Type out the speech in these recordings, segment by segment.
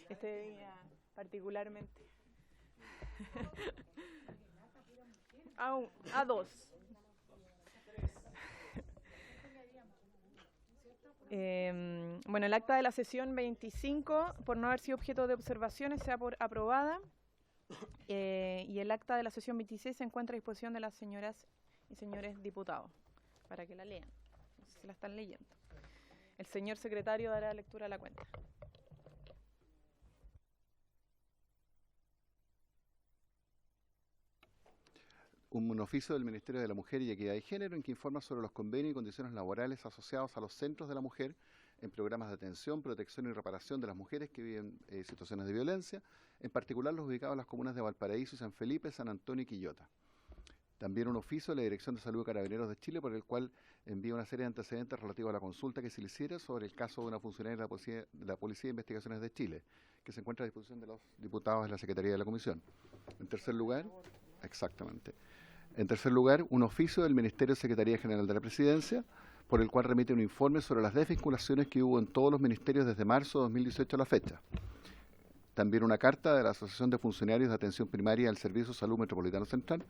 este día particularmente. A dos. Bueno, el acta de la sesión 25, por no haber sido objeto de observaciones, se da por aprobada. Y el acta de la sesión 26 se encuentra a disposición de las señoras y señores diputados, para que la lean. No sé si la están leyendo. El señor secretario dará lectura a la cuenta. Un oficio del Ministerio de la Mujer y Equidad de Género en que informa sobre los convenios y condiciones laborales asociados a los centros de la mujer en programas de atención, protección y reparación de las mujeres que viven situaciones de violencia, en particular los ubicados en las comunas de Valparaíso, San Felipe, San Antonio y Quillota. También un oficio de la Dirección de Salud de Carabineros de Chile, por el cual envía una serie de antecedentes relativos a la consulta que se le hiciera sobre el caso de una funcionaria de la Policía de Investigaciones de Chile, que se encuentra a disposición de los diputados de la Secretaría de la Comisión. En tercer lugar, exactamente. En tercer lugar, un oficio del Ministerio de Secretaría General de la Presidencia, por el cual remite un informe sobre las desvinculaciones que hubo en todos los ministerios desde marzo de 2018 a la fecha. También una carta de la Asociación de Funcionarios de Atención Primaria del Servicio de Salud Metropolitano Central,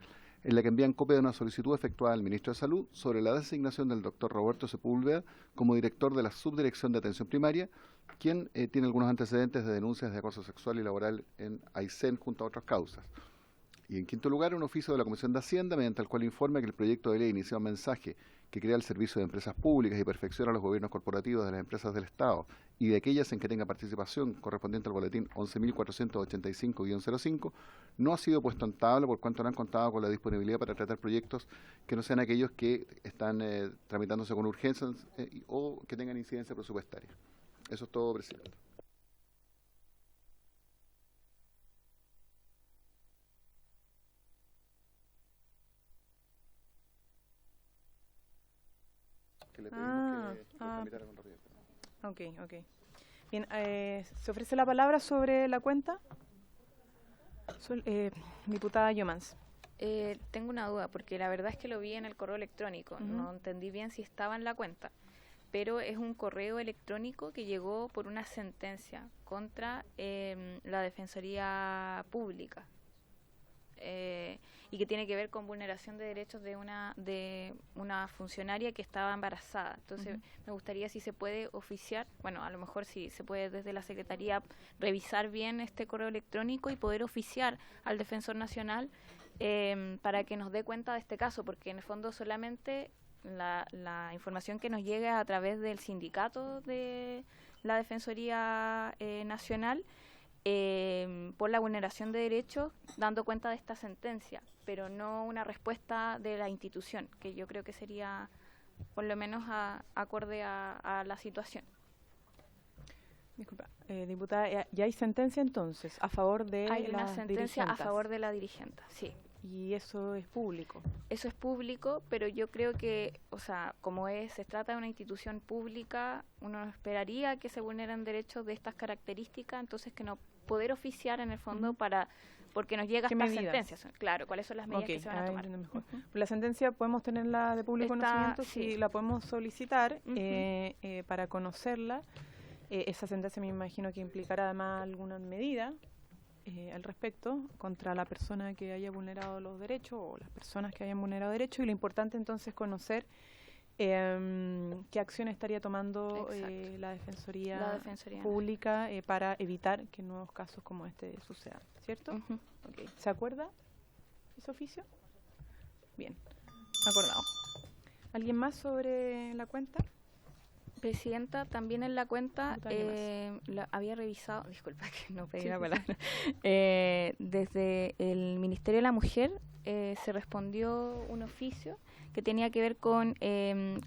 en la que envían copia de una solicitud efectuada al Ministro de Salud sobre la designación del doctor Roberto Sepúlveda como director de la Subdirección de Atención Primaria, quien tiene algunos antecedentes de denuncias de acoso sexual y laboral en Aysén junto a otras causas. Y en quinto lugar, un oficio de la Comisión de Hacienda, mediante el cual informa que el proyecto de ley inicia un mensaje que crea el servicio de empresas públicas y perfecciona los gobiernos corporativos de las empresas del Estado y de aquellas en que tenga participación correspondiente al boletín 11.485-05, no ha sido puesto en tabla por cuanto no han contado con la disponibilidad para tratar proyectos que no sean aquellos que están tramitándose con urgencia o que tengan incidencia presupuestaria. Eso es todo, presidente. Que le pedimos que lo tramitara con rapidez. Ok. Bien, ¿se ofrece la palabra sobre la cuenta? Diputada Yomans. Tengo una duda, porque la verdad es que lo vi en el correo electrónico. No entendí bien si estaba en la cuenta, pero es un correo electrónico que llegó por una sentencia contra la Defensoría Pública. Y que tiene que ver con vulneración de derechos de una funcionaria que estaba embarazada. Entonces, me gustaría si se puede oficiar, bueno, a lo mejor si se puede desde la Secretaría revisar bien este correo electrónico y poder oficiar al Defensor Nacional para que nos dé cuenta de este caso, porque en el fondo solamente la información que nos llega a través del sindicato de la Defensoría Nacional por la vulneración de derechos, dando cuenta de esta sentencia, pero no una respuesta de la institución, que yo creo que sería por lo menos acorde a la situación. Disculpa, diputada, ¿ya hay sentencia entonces a favor de Hay una sentencia dirigentes? a favor de la dirigente, sí. ¿Y eso es público? Eso es público, pero yo creo que, o sea, como se trata de una institución pública, uno esperaría que se vulneren derechos de estas características, entonces que no poder oficiar en el fondo porque nos llega estas sentencias. Claro, ¿cuáles son las medidas que se van a tomar? Mejor. La sentencia podemos tenerla de público conocimiento, sí. La podemos solicitar para conocerla. Esa sentencia me imagino que implicará además alguna medida al respecto contra la persona que haya vulnerado los derechos o las personas que hayan vulnerado derechos, y lo importante entonces es conocer qué acción estaría tomando la Defensoría Pública para evitar que nuevos casos como este sucedan, ¿cierto? Okay. ¿Se acuerda ese oficio? Bien, acordado. ¿Alguien más sobre la cuenta? Presidenta, también en la cuenta había revisado, disculpa que no pedí la palabra, desde el Ministerio de la Mujer se respondió un oficio que tenía que ver con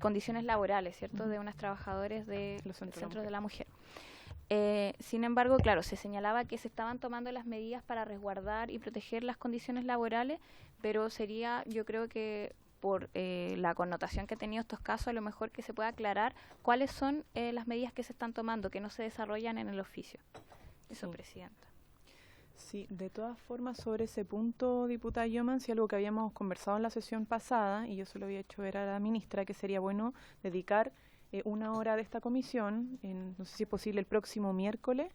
condiciones laborales, ¿cierto?, de unos trabajadores de los centros de la mujer. Sin embargo, claro, se señalaba que se estaban tomando las medidas para resguardar y proteger las condiciones laborales, pero sería, yo creo que por la connotación que han tenido estos casos, a lo mejor que se pueda aclarar cuáles son las medidas que se están tomando, que no se desarrollan en el oficio. Eso, Presidenta. Sí, de todas formas, sobre ese punto, diputada Yomans, y algo que habíamos conversado en la sesión pasada, y yo se lo había hecho ver a la ministra, que sería bueno dedicar una hora de esta comisión, no sé si es posible el próximo miércoles,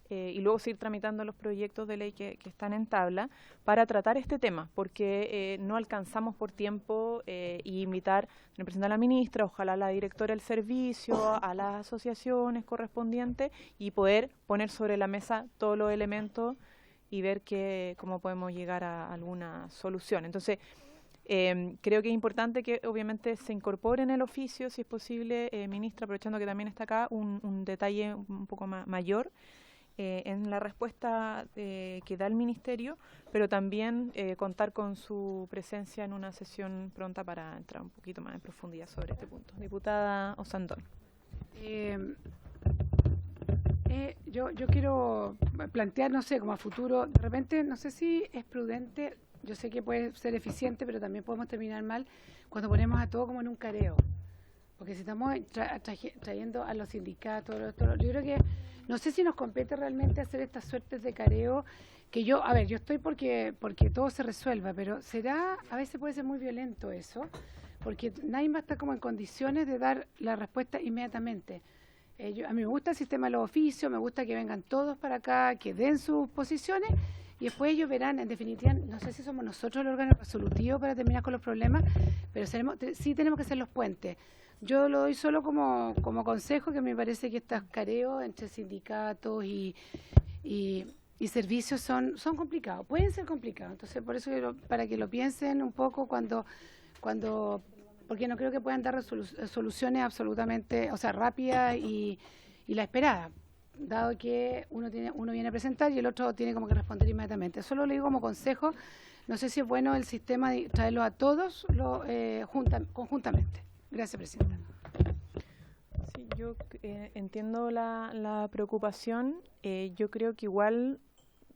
y luego seguir tramitando los proyectos de ley que están en tabla para tratar este tema, porque no alcanzamos por tiempo y invitar a representar a la ministra, ojalá a la directora del servicio, a las asociaciones correspondientes y poder poner sobre la mesa todos los elementos y ver cómo podemos llegar a alguna solución. Entonces, creo que es importante que obviamente se incorpore en el oficio, si es posible, ministra, aprovechando que también está acá, un detalle un poco mayor en la respuesta que da el Ministerio, pero también contar con su presencia en una sesión pronta para entrar un poquito más en profundidad sobre este punto. Diputada Osandón. Yo quiero plantear, no sé, como a futuro, de repente, no sé si es prudente, yo sé que puede ser eficiente, pero también podemos terminar mal cuando ponemos a todo como en un careo. Porque si estamos trayendo a los sindicatos, yo creo que no sé si nos compete realmente hacer estas suertes de careo, que yo estoy porque todo se resuelva, pero a veces puede ser muy violento eso, porque nadie va a estar como en condiciones de dar la respuesta inmediatamente. A mí me gusta el sistema de los oficios, me gusta que vengan todos para acá, que den sus posiciones, y después ellos verán, en definitiva, no sé si somos nosotros el órgano resolutivo para terminar con los problemas, pero sí tenemos que ser los puentes. Yo lo doy solo como consejo, que me parece que estos careos entre sindicatos y servicios son complicados, pueden ser complicados. Entonces, por eso para que lo piensen un poco porque no creo que puedan dar soluciones absolutamente, rápidas y la esperada, dado que uno viene a presentar y el otro tiene como que responder inmediatamente. Solo le digo como consejo, no sé si es bueno el sistema de traerlo a todos conjuntamente. Gracias, Presidenta. Sí, yo entiendo la preocupación. Yo creo que igual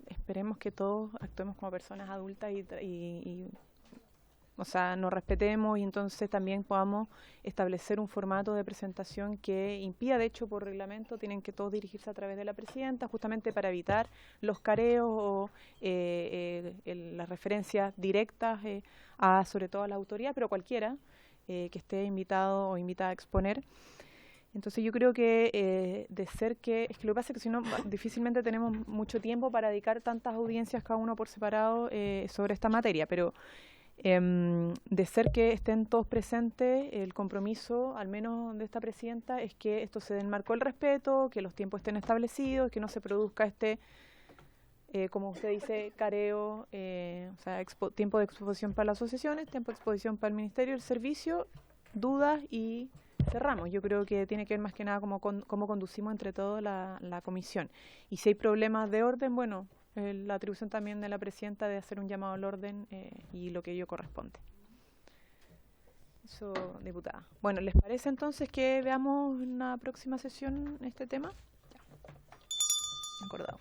esperemos que todos actuemos como personas adultas y nos respetemos y entonces también podamos establecer un formato de presentación que impida, de hecho, por reglamento, tienen que todos dirigirse a través de la presidenta, justamente para evitar los careos o las referencias directas sobre todo a la autoridad, pero cualquiera que esté invitado o invitada a exponer. Entonces yo creo que es que lo que pasa es que si no, difícilmente tenemos mucho tiempo para dedicar tantas audiencias cada uno por separado sobre esta materia, pero de ser que estén todos presentes, el compromiso, al menos de esta presidenta, es que esto se dé en marco del respeto, que los tiempos estén establecidos, que no se produzca como usted dice, careo, tiempo de exposición para las asociaciones, tiempo de exposición para el Ministerio, el servicio, dudas y cerramos. Yo creo que tiene que ver más que nada cómo conducimos entre todos la comisión. Y si hay problemas de orden, bueno, la atribución también de la presidenta de hacer un llamado al orden y lo que ello corresponde. Eso, diputada. Bueno, ¿les parece entonces que veamos en la próxima sesión este tema? Ya. Acordado.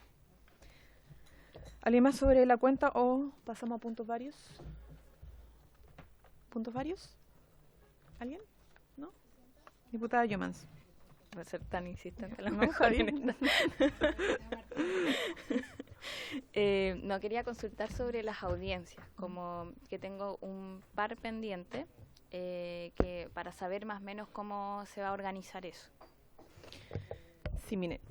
¿Alguien más sobre la cuenta o pasamos a puntos varios? ¿Puntos varios? ¿Alguien? ¿No? Diputada Yomans. Va a ser tan insistente la ¿No, Javier? No, quería consultar sobre las audiencias, como que tengo un par pendiente que para saber más o menos cómo se va a organizar eso. Sí, mire,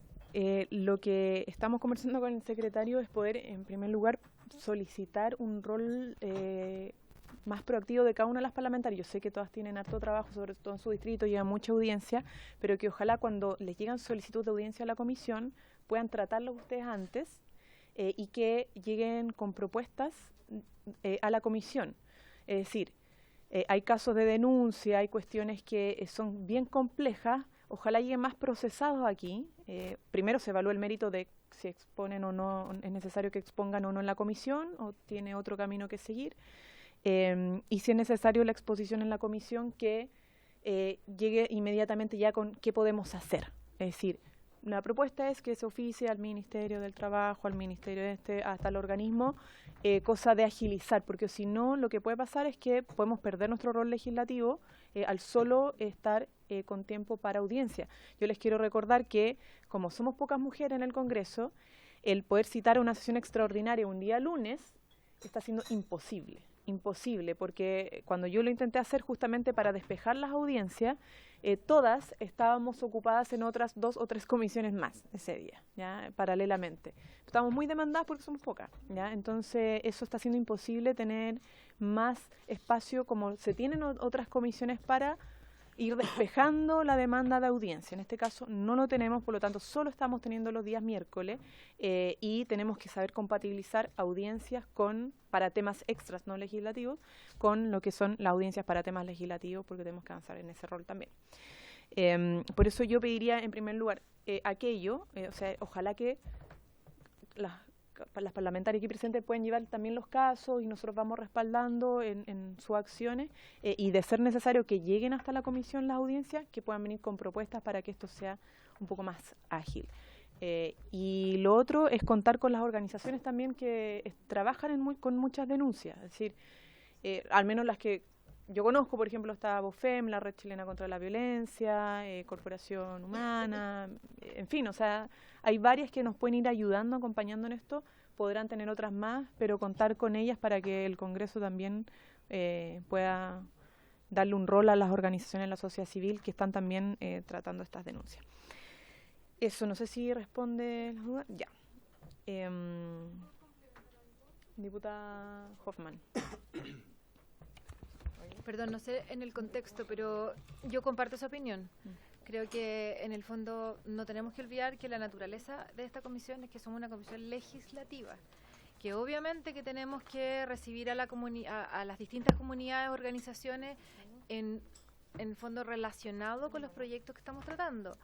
lo que estamos conversando con el secretario es poder, en primer lugar, solicitar un rol más proactivo de cada una de las parlamentarias. Yo sé que todas tienen harto trabajo, sobre todo en su distrito, llevan mucha audiencia, pero que ojalá cuando les llegan solicitudes de audiencia a la comisión puedan tratarlos ustedes antes y que lleguen con propuestas a la comisión. Es decir, hay casos de denuncia, hay cuestiones que son bien complejas, ojalá lleguen más procesados aquí. Primero se evalúa el mérito de si exponen o no, es necesario que expongan o no en la comisión, o tiene otro camino que seguir. Y si es necesario la exposición en la comisión, que llegue inmediatamente ya con qué podemos hacer. Es decir, la propuesta es que se oficie al Ministerio del Trabajo, al Ministerio hasta el organismo, cosa de agilizar, porque si no, lo que puede pasar es que podemos perder nuestro rol legislativo al solo estar con tiempo para audiencia. Yo les quiero recordar que, como somos pocas mujeres en el Congreso, el poder citar una sesión extraordinaria un día lunes está siendo imposible. imposible, porque cuando yo lo intenté hacer justamente para despejar las audiencias, todas estábamos ocupadas en otras 2 o 3 comisiones más ese día, ¿ya? Paralelamente. Estamos muy demandadas porque somos pocas, ¿ya? Entonces eso está haciendo imposible tener más espacio como se tienen otras comisiones para ir despejando la demanda de audiencia. En este caso no lo tenemos, por lo tanto solo estamos teniendo los días miércoles y tenemos que saber compatibilizar audiencias para temas extras no legislativos con lo que son las audiencias para temas legislativos, porque tenemos que avanzar en ese rol también. Por eso yo pediría en primer lugar o sea, ojalá que las parlamentarias aquí presentes pueden llevar también los casos y nosotros vamos respaldando en sus acciones y de ser necesario que lleguen hasta la comisión las audiencias, que puedan venir con propuestas para que esto sea un poco más ágil. Y lo otro es contar con las organizaciones también que trabajan con muchas denuncias, es decir, al menos las que yo conozco, por ejemplo, está BOFEM, la Red Chilena contra la Violencia, Corporación Humana, en fin, o sea, hay varias que nos pueden ir ayudando, acompañando en esto, podrán tener otras más, pero contar con ellas para que el Congreso también pueda darle un rol a las organizaciones de la sociedad civil que están también tratando estas denuncias. Eso, no sé si responde las dudas. Ya. Diputada Hoffman. Perdón, no sé en el contexto, pero yo comparto esa opinión. Creo que en el fondo no tenemos que olvidar que la naturaleza de esta comisión es que somos una comisión legislativa, que obviamente que tenemos que recibir a las distintas comunidades, organizaciones en fondo relacionado con los proyectos que estamos tratando.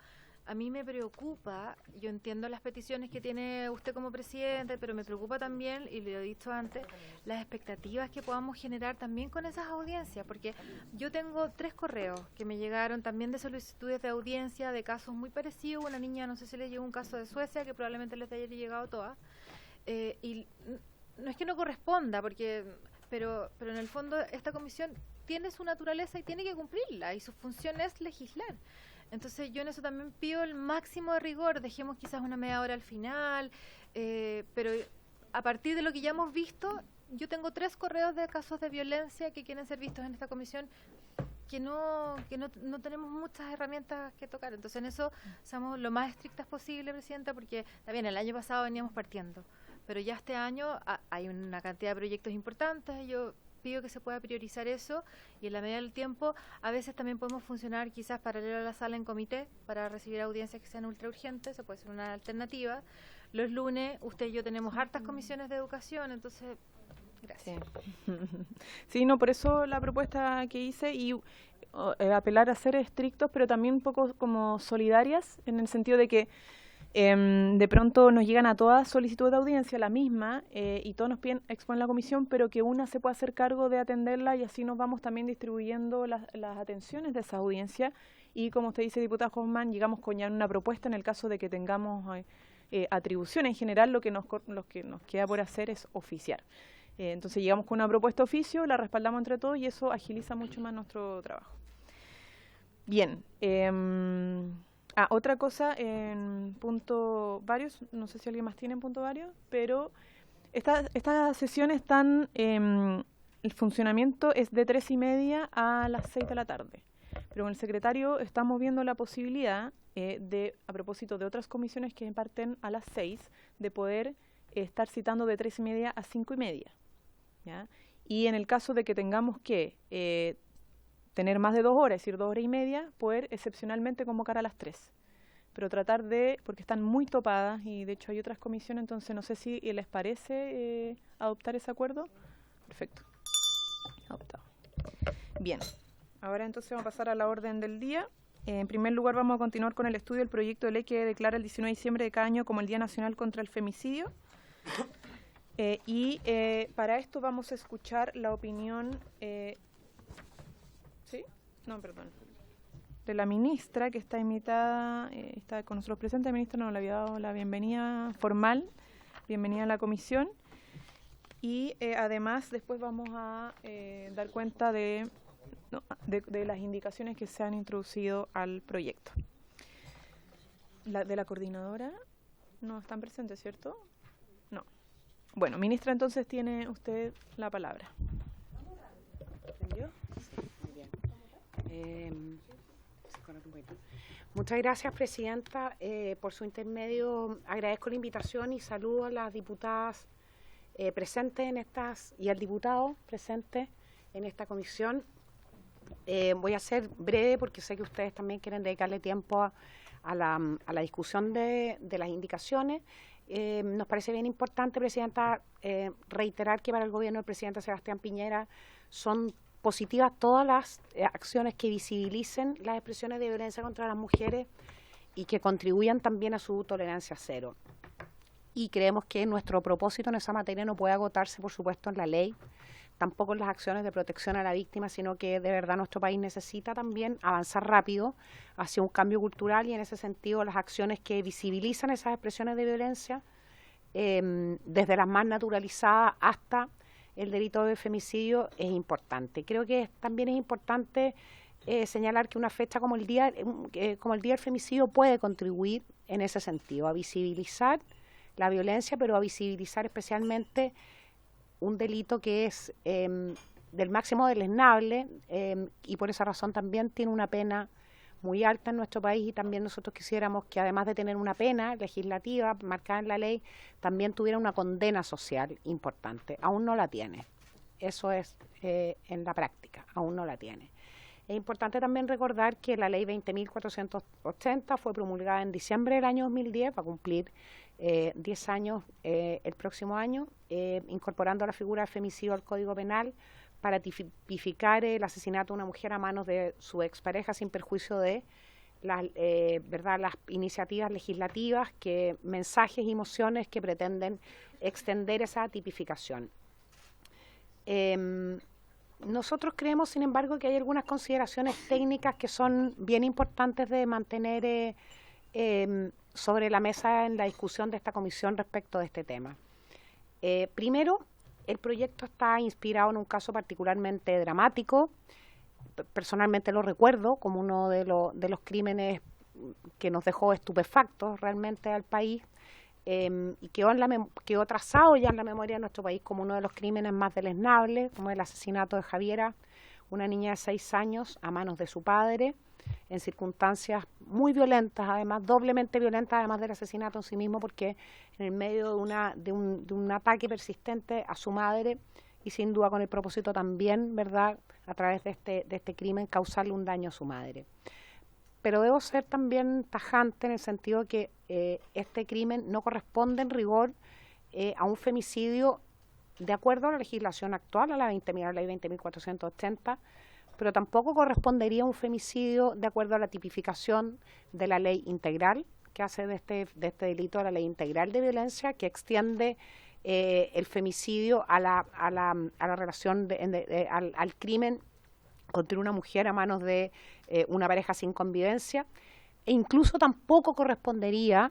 A mí me preocupa, yo entiendo las peticiones que tiene usted como presidente, pero me preocupa también, y lo he dicho antes, las expectativas que podamos generar también con esas audiencias, porque yo tengo 3 correos que me llegaron también de solicitudes de audiencia, de casos muy parecidos. Una niña, no sé si le llegó un caso de Suecia, que probablemente les haya llegado todas, y no es que no corresponda, pero en el fondo esta comisión tiene su naturaleza y tiene que cumplirla, y su función es legislar. Entonces yo en eso también pido el máximo de rigor, dejemos quizás una media hora al final, pero a partir de lo que ya hemos visto, yo tengo 3 correos de casos de violencia que quieren ser vistos en esta comisión, que no tenemos muchas herramientas que tocar. Entonces en eso seamos lo más estrictas posible, Presidenta, porque también el año pasado veníamos partiendo, pero ya este año hay una cantidad de proyectos importantes. Yo pido que se pueda priorizar eso y en la medida del tiempo a veces también podemos funcionar quizás paralelo a la sala en comité para recibir audiencias que sean ultra urgentes, se puede ser una alternativa. Los lunes usted y yo tenemos hartas comisiones de educación, entonces gracias. Sí, no, por eso la propuesta que hice y apelar a ser estrictos, pero también un poco como solidarias, en el sentido de que de pronto nos llegan a todas solicitudes de audiencia, la misma, y todos nos piden exponer la comisión, pero que una se pueda hacer cargo de atenderla y así nos vamos también distribuyendo las atenciones de esa audiencia. Y como usted dice, diputada Hoffman, llegamos con ya una propuesta en el caso de que tengamos atribución. En general, lo que nos queda por hacer es oficiar. Entonces llegamos con una propuesta de oficio, la respaldamos entre todos y eso agiliza mucho más nuestro trabajo. Bien. Otra cosa en punto varios, no sé si alguien más tiene en punto varios, pero estas sesiones están, el funcionamiento es de 3:30 a las 6 de la tarde. Pero con el secretario estamos viendo la posibilidad a propósito de otras comisiones que imparten a las 6, de poder estar citando de 3:30 a 5:30. ¿Ya? Y en el caso de que tengamos que tener más de 2 horas, es decir, 2 horas y media, poder excepcionalmente convocar a las 3. Pero tratar porque están muy topadas y de hecho hay otras comisiones, entonces no sé si les parece adoptar ese acuerdo. Perfecto. Adoptado. Bien, ahora entonces vamos a pasar a la orden del día. En primer lugar vamos a continuar con el estudio del proyecto de ley que declara el 19 de diciembre de cada año como el Día Nacional contra el Femicidio. Para esto vamos a escuchar la opinión... de la ministra, que está invitada, está con nosotros presente. La ministra nos le había dado la bienvenida formal, bienvenida a la comisión, y además después vamos a dar cuenta de las indicaciones que se han introducido al proyecto. De la coordinadora no están presentes, ¿cierto? No. Bueno, ministra, entonces tiene usted la palabra. Muchas gracias, Presidenta. Por su intermedio agradezco la invitación y saludo a las diputadas presentes en estas y al diputado presente en esta comisión. Voy a ser breve porque sé que ustedes también quieren dedicarle tiempo a la discusión de las indicaciones. Nos parece bien importante, Presidenta, reiterar que para el gobierno del presidente Sebastián Piñera son positivas todas las acciones que visibilicen las expresiones de violencia contra las mujeres y que contribuyan también a su tolerancia cero. Y creemos que nuestro propósito en esa materia no puede agotarse, por supuesto, en la ley, tampoco en las acciones de protección a la víctima, sino que de verdad nuestro país necesita también avanzar rápido hacia un cambio cultural y en ese sentido las acciones que visibilizan esas expresiones de violencia, desde las más naturalizadas hasta el delito de femicidio, es importante. Creo que también es importante señalar que una fecha como el día del femicidio puede contribuir en ese sentido, a visibilizar la violencia, pero a visibilizar especialmente un delito que es del máximo deleznable y por esa razón también tiene una pena muy alta en nuestro país, y también nosotros quisiéramos que además de tener una pena legislativa marcada en la ley, también tuviera una condena social importante. Aún no la tiene. Eso es en la práctica, aún no la tiene. Es importante también recordar que la ley 20.480 fue promulgada en diciembre del año 2010, va a cumplir 10 años el próximo año, incorporando la figura de femicidio al Código Penal para tipificar el asesinato de una mujer a manos de su expareja sin perjuicio de las iniciativas legislativas, mensajes y mociones que pretenden extender esa tipificación. Nosotros creemos, sin embargo, que hay algunas consideraciones técnicas que son bien importantes de mantener sobre la mesa en la discusión de esta comisión respecto de este tema. Primero, el proyecto está inspirado en un caso particularmente dramático. Personalmente lo recuerdo como uno de los crímenes que nos dejó estupefactos realmente al país, y quedó trazado ya en la memoria de nuestro país como uno de los crímenes más deleznables, como el asesinato de Javiera, una niña de 6 años a manos de su padre, en circunstancias muy violentas, además doblemente violentas, además del asesinato en sí mismo, porque en el medio de un ataque persistente a su madre, y sin duda con el propósito también, ¿verdad?, a través de este crimen, causarle un daño a su madre. Pero debo ser también tajante en el sentido de que este crimen no corresponde en rigor a un femicidio de acuerdo a la legislación actual, a la ley 20.480, pero tampoco correspondería a un femicidio de acuerdo a la tipificación de la ley integral, que hace de este delito a la ley integral de violencia, que extiende el femicidio a la relación al crimen contra una mujer a manos de una pareja sin convivencia, e incluso tampoco correspondería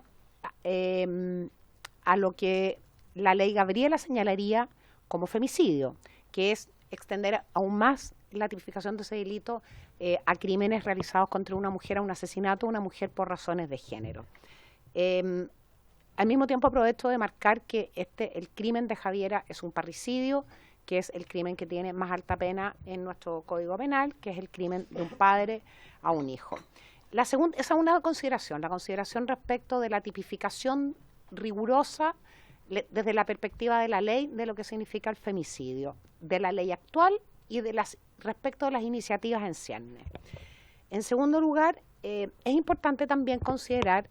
a lo que la ley Gabriela señalaría como femicidio, que es extender aún más la tipificación de ese delito a crímenes realizados contra una mujer, a un asesinato de una mujer por razones de género. Al mismo tiempo aprovecho de marcar que el crimen de Javiera es un parricidio, que es el crimen que tiene más alta pena en nuestro Código Penal, que es el crimen de un padre a un hijo. Esa es una consideración, la consideración respecto de la tipificación rigurosa desde la perspectiva de la ley de lo que significa el femicidio, de la ley actual y respecto de las iniciativas en ciernes. En segundo lugar, es importante también considerar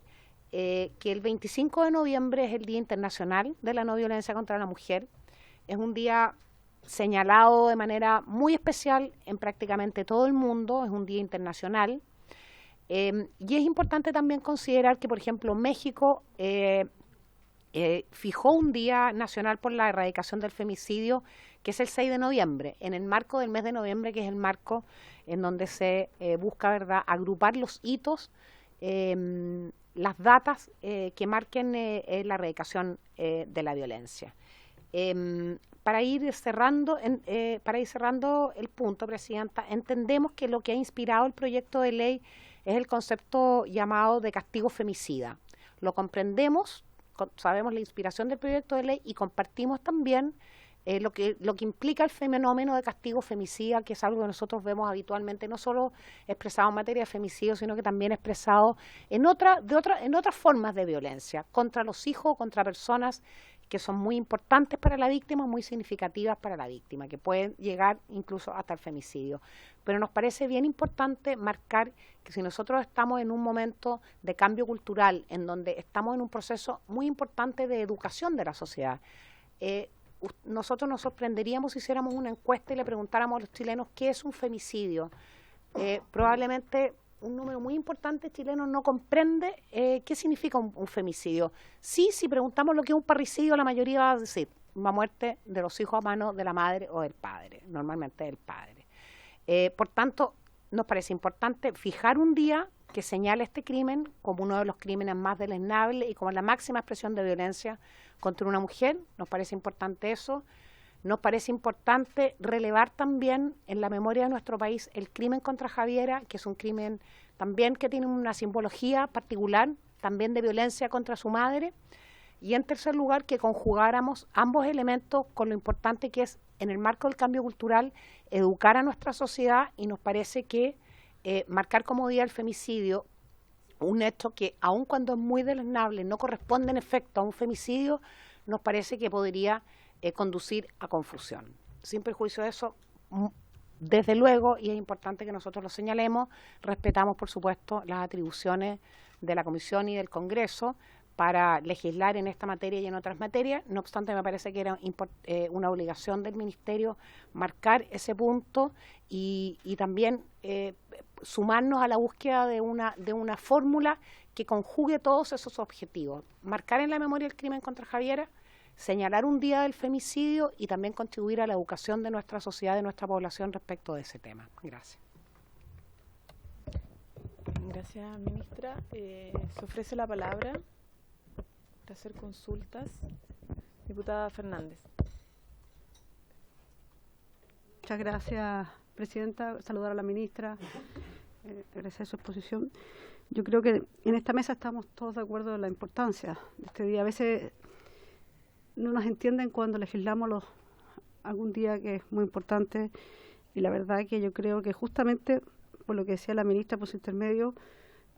que el 25 de noviembre es el Día Internacional de la No Violencia contra la Mujer. Es un día señalado de manera muy especial en prácticamente todo el mundo, es un día internacional. Y es importante también considerar que, por ejemplo, México fijó un día nacional por la erradicación del femicidio, que es el 6 de noviembre, en el marco del mes de noviembre, que es el marco en donde se busca, ¿verdad?, agrupar los hitos, las datas que marquen la erradicación de la violencia. Para ir cerrando el punto, Presidenta, entendemos que lo que ha inspirado el proyecto de ley es el concepto llamado de castigo femicida. Lo comprendemos, sabemos la inspiración del proyecto de ley y compartimos también lo que implica el fenómeno de castigo femicida, que es algo que nosotros vemos habitualmente, no solo expresado en materia de femicidio, sino que también expresado en otras formas de violencia, contra los hijos, contra personas que son muy importantes para la víctima, muy significativas para la víctima, que pueden llegar incluso hasta el femicidio. Pero nos parece bien importante marcar que si nosotros estamos en un momento de cambio cultural, en donde estamos en un proceso muy importante de educación de la sociedad, nosotros nos sorprenderíamos si hiciéramos una encuesta y le preguntáramos a los chilenos qué es un femicidio. Probablemente un número muy importante de chilenos no comprende qué significa un femicidio. Sí, si preguntamos lo que es un parricidio, la mayoría va a decir una muerte de los hijos a mano de la madre o del padre, normalmente del padre. Por tanto, nos parece importante fijar un día que señale este crimen como uno de los crímenes más deleznables y como la máxima expresión de violencia contra una mujer. Nos parece importante eso. Nos parece importante relevar también en la memoria de nuestro país el crimen contra Javiera, que es un crimen también que tiene una simbología particular, también de violencia contra su madre. Y en tercer lugar, que conjugáramos ambos elementos con lo importante que es, en el marco del cambio cultural, educar a nuestra sociedad, y nos parece que marcar como día el femicidio, un hecho que, aun cuando es muy deleznable, no corresponde en efecto a un femicidio, nos parece que podría conducir a confusión. Sin perjuicio de eso, desde luego, y es importante que nosotros lo señalemos, respetamos, por supuesto, las atribuciones de la Comisión y del Congreso para legislar en esta materia y en otras materias. No obstante, me parece que era una obligación del Ministerio marcar ese punto y también sumarnos a la búsqueda de una fórmula que conjugue todos esos objetivos. Marcar en la memoria el crimen contra Javiera, señalar un día del femicidio y también contribuir a la educación de nuestra sociedad, de nuestra población respecto de ese tema. Gracias. Gracias, ministra. Se ofrece la palabra para hacer consultas. Diputada Fernández. Muchas gracias, presidenta. Saludar a la ministra. Agradecer su exposición. Yo creo que en esta mesa estamos todos de acuerdo en la importancia de este día. A veces no nos entienden cuando legislamos algún día que es muy importante, y la verdad que yo creo que justamente por lo que decía la ministra por su intermedio,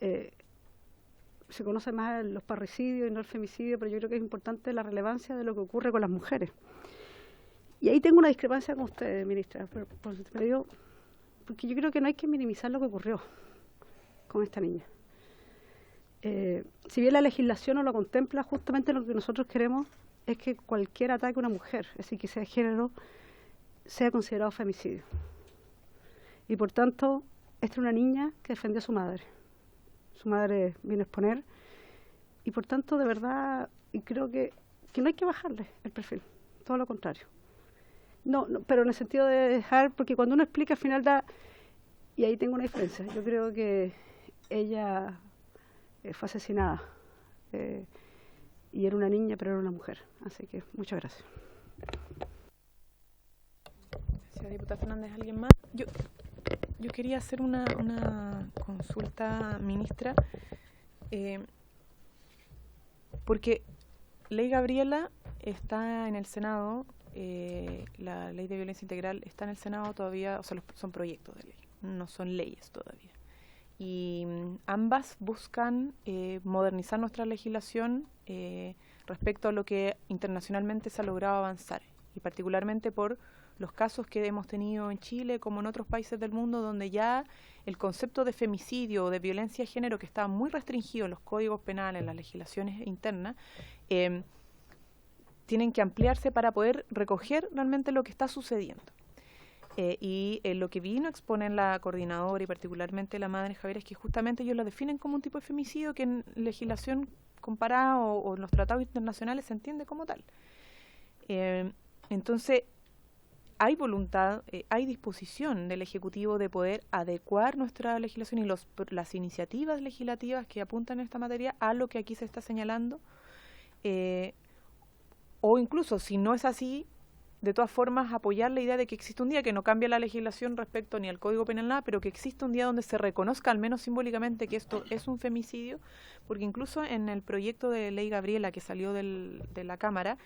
se conoce más los parricidios y no el femicidio, pero yo creo que es importante la relevancia de lo que ocurre con las mujeres. Y ahí tengo una discrepancia con usted, ministra, por su intermedio, porque yo creo que no hay que minimizar lo que ocurrió con esta niña. Si bien la legislación no lo contempla, justamente lo que nosotros queremos es que cualquier ataque a una mujer, es decir, que sea de género, sea considerado femicidio. Y por tanto, esta es una niña que defendió a su madre. Su madre vino a exponer, y por tanto, de verdad, y creo que no hay que bajarle el perfil, todo lo contrario. No, pero en el sentido de dejar, porque cuando uno explica al final da, y ahí tengo una diferencia. Yo creo que ella fue asesinada. Y era una niña, pero era una mujer. Así que muchas gracias. Gracias, diputada Fernández. ¿Alguien más? Yo quería hacer una consulta, ministra, porque Ley Gabriela está en el Senado, la Ley de Violencia Integral está en el Senado todavía, o sea, son proyectos de ley, no son leyes todavía. Y ambas buscan modernizar nuestra legislación respecto a lo que internacionalmente se ha logrado avanzar, y particularmente por los casos que hemos tenido en Chile como en otros países del mundo, donde ya el concepto de femicidio o de violencia de género, que estaba muy restringido en los códigos penales, en las legislaciones internas, tienen que ampliarse para poder recoger realmente lo que está sucediendo. Y lo que vino a exponer la coordinadora y particularmente la madre Javiera es que justamente ellos lo definen como un tipo de femicidio que en legislación comparada o en los tratados internacionales se entiende como tal. Entonces, hay voluntad, hay disposición del Ejecutivo de poder adecuar nuestra legislación y las iniciativas legislativas que apuntan en esta materia a lo que aquí se está señalando, o incluso, si no es así, de todas formas apoyar la idea de que existe un día que no cambia la legislación respecto ni al Código Penal nada, pero que existe un día donde se reconozca al menos simbólicamente que esto es un femicidio, porque incluso en el proyecto de Ley Gabriela que salió de la Cámara,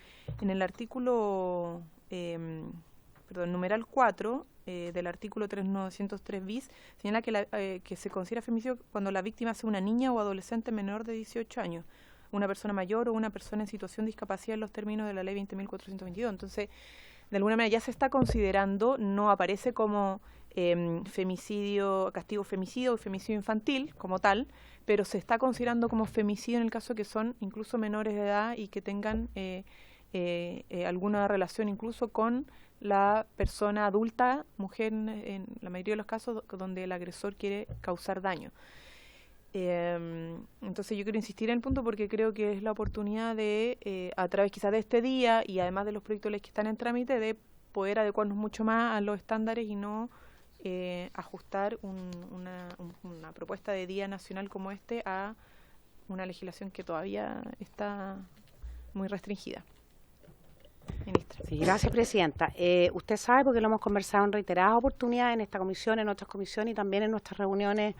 en el artículo numeral 4 del artículo 3903 bis, señala que se considera femicidio cuando la víctima sea una niña o adolescente menor de 18 años, una persona mayor o una persona en situación de discapacidad en los términos de la ley 20.422. Entonces, de alguna manera ya se está considerando, no aparece como femicidio, castigo femicidio o femicidio infantil como tal, pero se está considerando como femicidio en el caso que son incluso menores de edad y que tengan alguna relación incluso con la persona adulta, mujer en la mayoría de los casos donde el agresor quiere causar daño. Entonces yo quiero insistir en el punto porque creo que es la oportunidad de, a través quizás de este día y además de los proyectos de ley que están en trámite, de poder adecuarnos mucho más a los estándares y no ajustar una propuesta de día nacional como este a una legislación que todavía está muy restringida. Ministra. Sí, gracias, Presidenta. Usted sabe, porque lo hemos conversado en reiteradas oportunidades en esta comisión, en otras comisiones y también en nuestras reuniones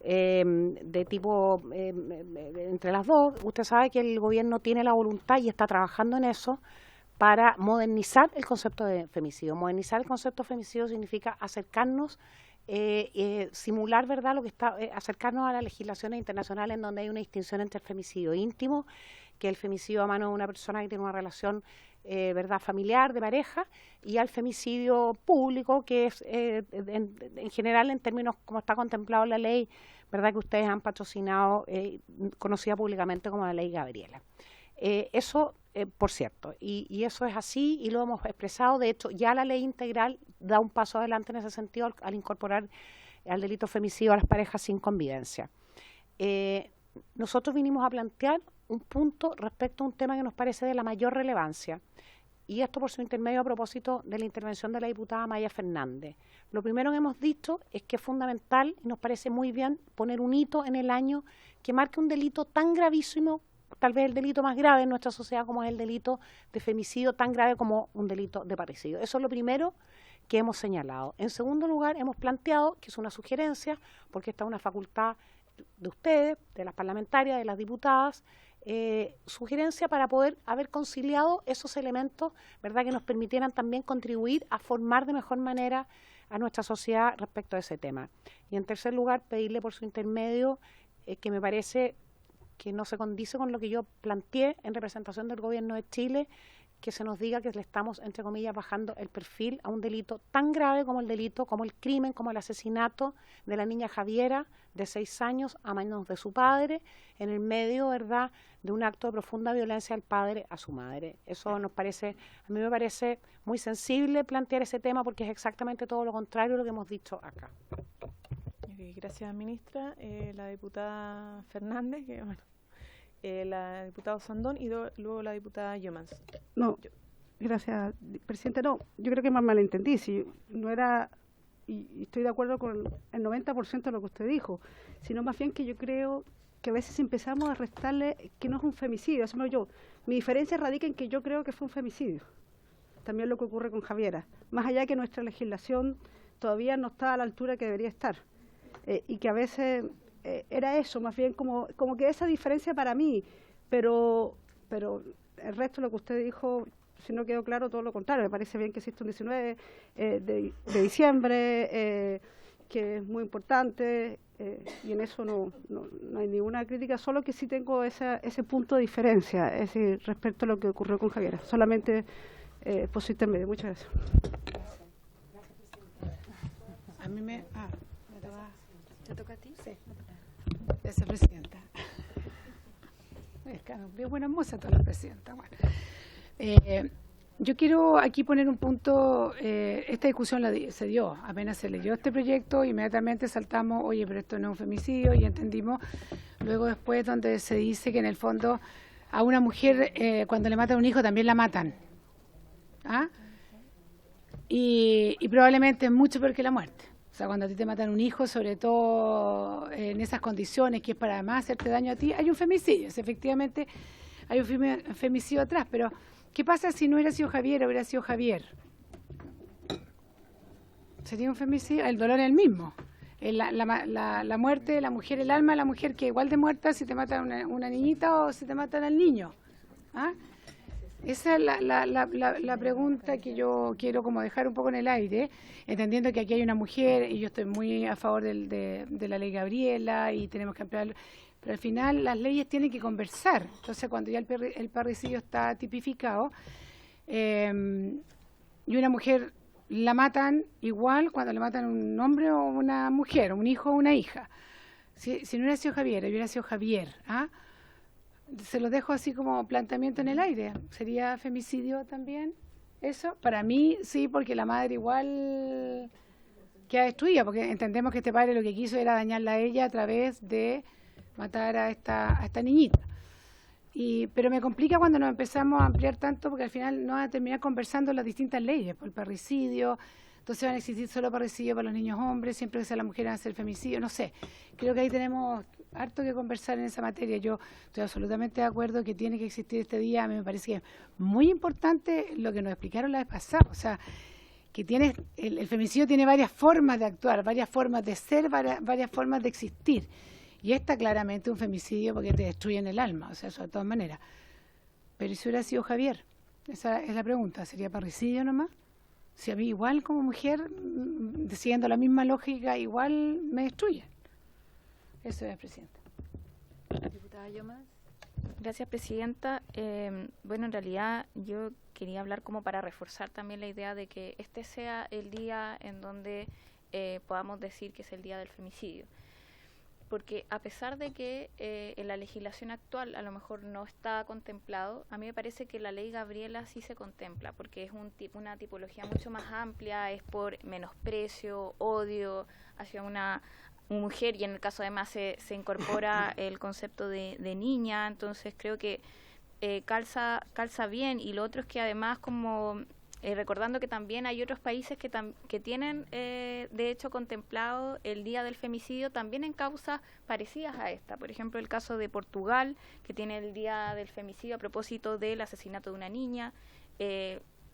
de tipo entre las dos, usted sabe que el gobierno tiene la voluntad y está trabajando en eso para modernizar el concepto de femicidio. Modernizar el concepto de femicidio significa acercarnos, simular, ¿verdad?, lo que está, acercarnos a las legislaciones internacionales en donde hay una distinción entre el femicidio íntimo, que es el femicidio a mano de una persona que tiene una relación ¿verdad?, familiar, de pareja, y al femicidio público, que es en general, en términos como está contemplado en la ley, ¿verdad?, que ustedes han patrocinado, conocida públicamente como la Ley Gabriela. Eso, por cierto, y eso es así y lo hemos expresado. De hecho, ya la ley integral da un paso adelante en ese sentido al incorporar al delito femicidio a las parejas sin convivencia. Nosotros vinimos a plantear un punto respecto a un tema que nos parece de la mayor relevancia, y esto por su intermedio a propósito de la intervención de la diputada Maya Fernández. Lo primero que hemos dicho es que es fundamental y nos parece muy bien poner un hito en el año que marque un delito tan gravísimo, tal vez el delito más grave en nuestra sociedad como es el delito de femicidio, tan grave como un delito de parricidio. Eso es lo primero que hemos señalado. En segundo lugar, hemos planteado, que es una sugerencia, porque esta es una facultad de ustedes, de las parlamentarias, de las diputadas, sugerencia para poder haber conciliado esos elementos, ¿verdad?, que nos permitieran también contribuir a formar de mejor manera a nuestra sociedad respecto a ese tema. Y en tercer lugar, pedirle por su intermedio, que me parece que no se condice con lo que yo planteé en representación del Gobierno de Chile, que se nos diga que le estamos, entre comillas, bajando el perfil a un delito tan grave como el delito, como el crimen, como el asesinato de la niña Javiera, de 6 años, a manos de su padre, en el medio, ¿verdad?, de un acto de profunda violencia del padre a su madre. Eso nos parece, a mí me parece muy sensible plantear ese tema, porque es exactamente todo lo contrario a lo que hemos dicho acá. Gracias, ministra. La diputada Fernández, que bueno, la diputada Sandón y luego la diputada Yomans. No, gracias, Presidente. No, yo creo que me malentendí. Si no era, y estoy de acuerdo con el 90% de lo que usted dijo, sino más bien que yo creo que a veces empezamos a restarle que no es un femicidio. Eso no, mi diferencia radica en que yo creo que fue un femicidio. También lo que ocurre con Javiera. Más allá que nuestra legislación todavía no está a la altura que debería estar. Y que a veces era eso, más bien como que esa diferencia para mí, pero el resto de lo que usted dijo, si no quedó claro, todo lo contrario. Me parece bien que existe un 19 de diciembre, que es muy importante, y en eso no hay ninguna crítica, solo que sí tengo ese punto de diferencia, es decir, respecto a lo que ocurrió con Javiera. Solamente por su intermedio. Muchas gracias. A mí ¿te toca a ti? Sí. Gracias, Presidenta. Es bien buena moza toda la Presidenta. Bueno, yo quiero aquí poner un punto. Esta discusión se dio, apenas se leyó este proyecto, inmediatamente saltamos, oye, pero esto no es un femicidio, y entendimos. Luego después donde se dice que en el fondo a una mujer cuando le matan a un hijo también la matan. ¿Ah? Y probablemente es mucho peor que la muerte. O sea, cuando a ti te matan un hijo, sobre todo en esas condiciones, que es para además hacerte daño a ti, hay un femicidio. Efectivamente, hay un femicidio atrás. Pero, ¿qué pasa si no hubiera sido Javier, hubiera sido Javier? ¿Sería un femicidio? El dolor es el mismo. La muerte de la mujer, el alma de la mujer, que igual de muerta si te matan una niñita o si te matan al niño. ¿Ah? Esa es la pregunta que yo quiero como dejar un poco en el aire, entendiendo que aquí hay una mujer y yo estoy muy a favor de la ley Gabriela y tenemos que ampliar, pero al final las leyes tienen que conversar. Entonces, cuando ya el parricidio está tipificado y una mujer la matan igual cuando le matan a un hombre o una mujer, un hijo o una hija. Si no hubiera sido Javier, hubiera sido Javier, ¿ah? Se lo dejo así como planteamiento en el aire. ¿Sería femicidio también eso? Para mí sí, porque la madre igual queda destruida, porque entendemos que este padre lo que quiso era dañarla a ella a través de matar a esta niñita. Pero me complica cuando nos empezamos a ampliar tanto, porque al final no van a terminar conversando las distintas leyes, por el parricidio. Entonces van a existir solo parricidio para los niños hombres, siempre que sea la mujer van a ser femicidio, no sé. Creo que ahí tenemos harto que conversar en esa materia. Yo estoy absolutamente de acuerdo que tiene que existir este día. A mí me parece que es muy importante lo que nos explicaron la vez pasada. O sea, que el femicidio tiene varias formas de actuar, varias formas de ser, varias formas de existir. Y esta claramente es un femicidio porque te destruyen el alma, o sea, eso de todas maneras. Pero si hubiera sido Javier, esa es la pregunta, ¿sería parricidio nomás? Si a mí igual como mujer, siguiendo la misma lógica, igual me destruyen. Eso es, Presidenta. Diputada Llomas. Gracias, Presidenta. Bueno, en realidad yo quería hablar como para reforzar también la idea de que este sea el día en donde podamos decir que es el día del femicidio. Porque a pesar de que en la legislación actual a lo mejor no está contemplado, a mí me parece que la ley Gabriela sí se contempla, porque es una tipología mucho más amplia, es por menosprecio, odio hacia una mujer, y en el caso además se incorpora el concepto de niña, entonces creo que calza bien. Y lo otro es que además como... recordando que también hay otros países que tienen, de hecho, contemplado el Día del Femicidio también en causas parecidas a esta. Por ejemplo, el caso de Portugal, que tiene el Día del Femicidio a propósito del asesinato de una niña,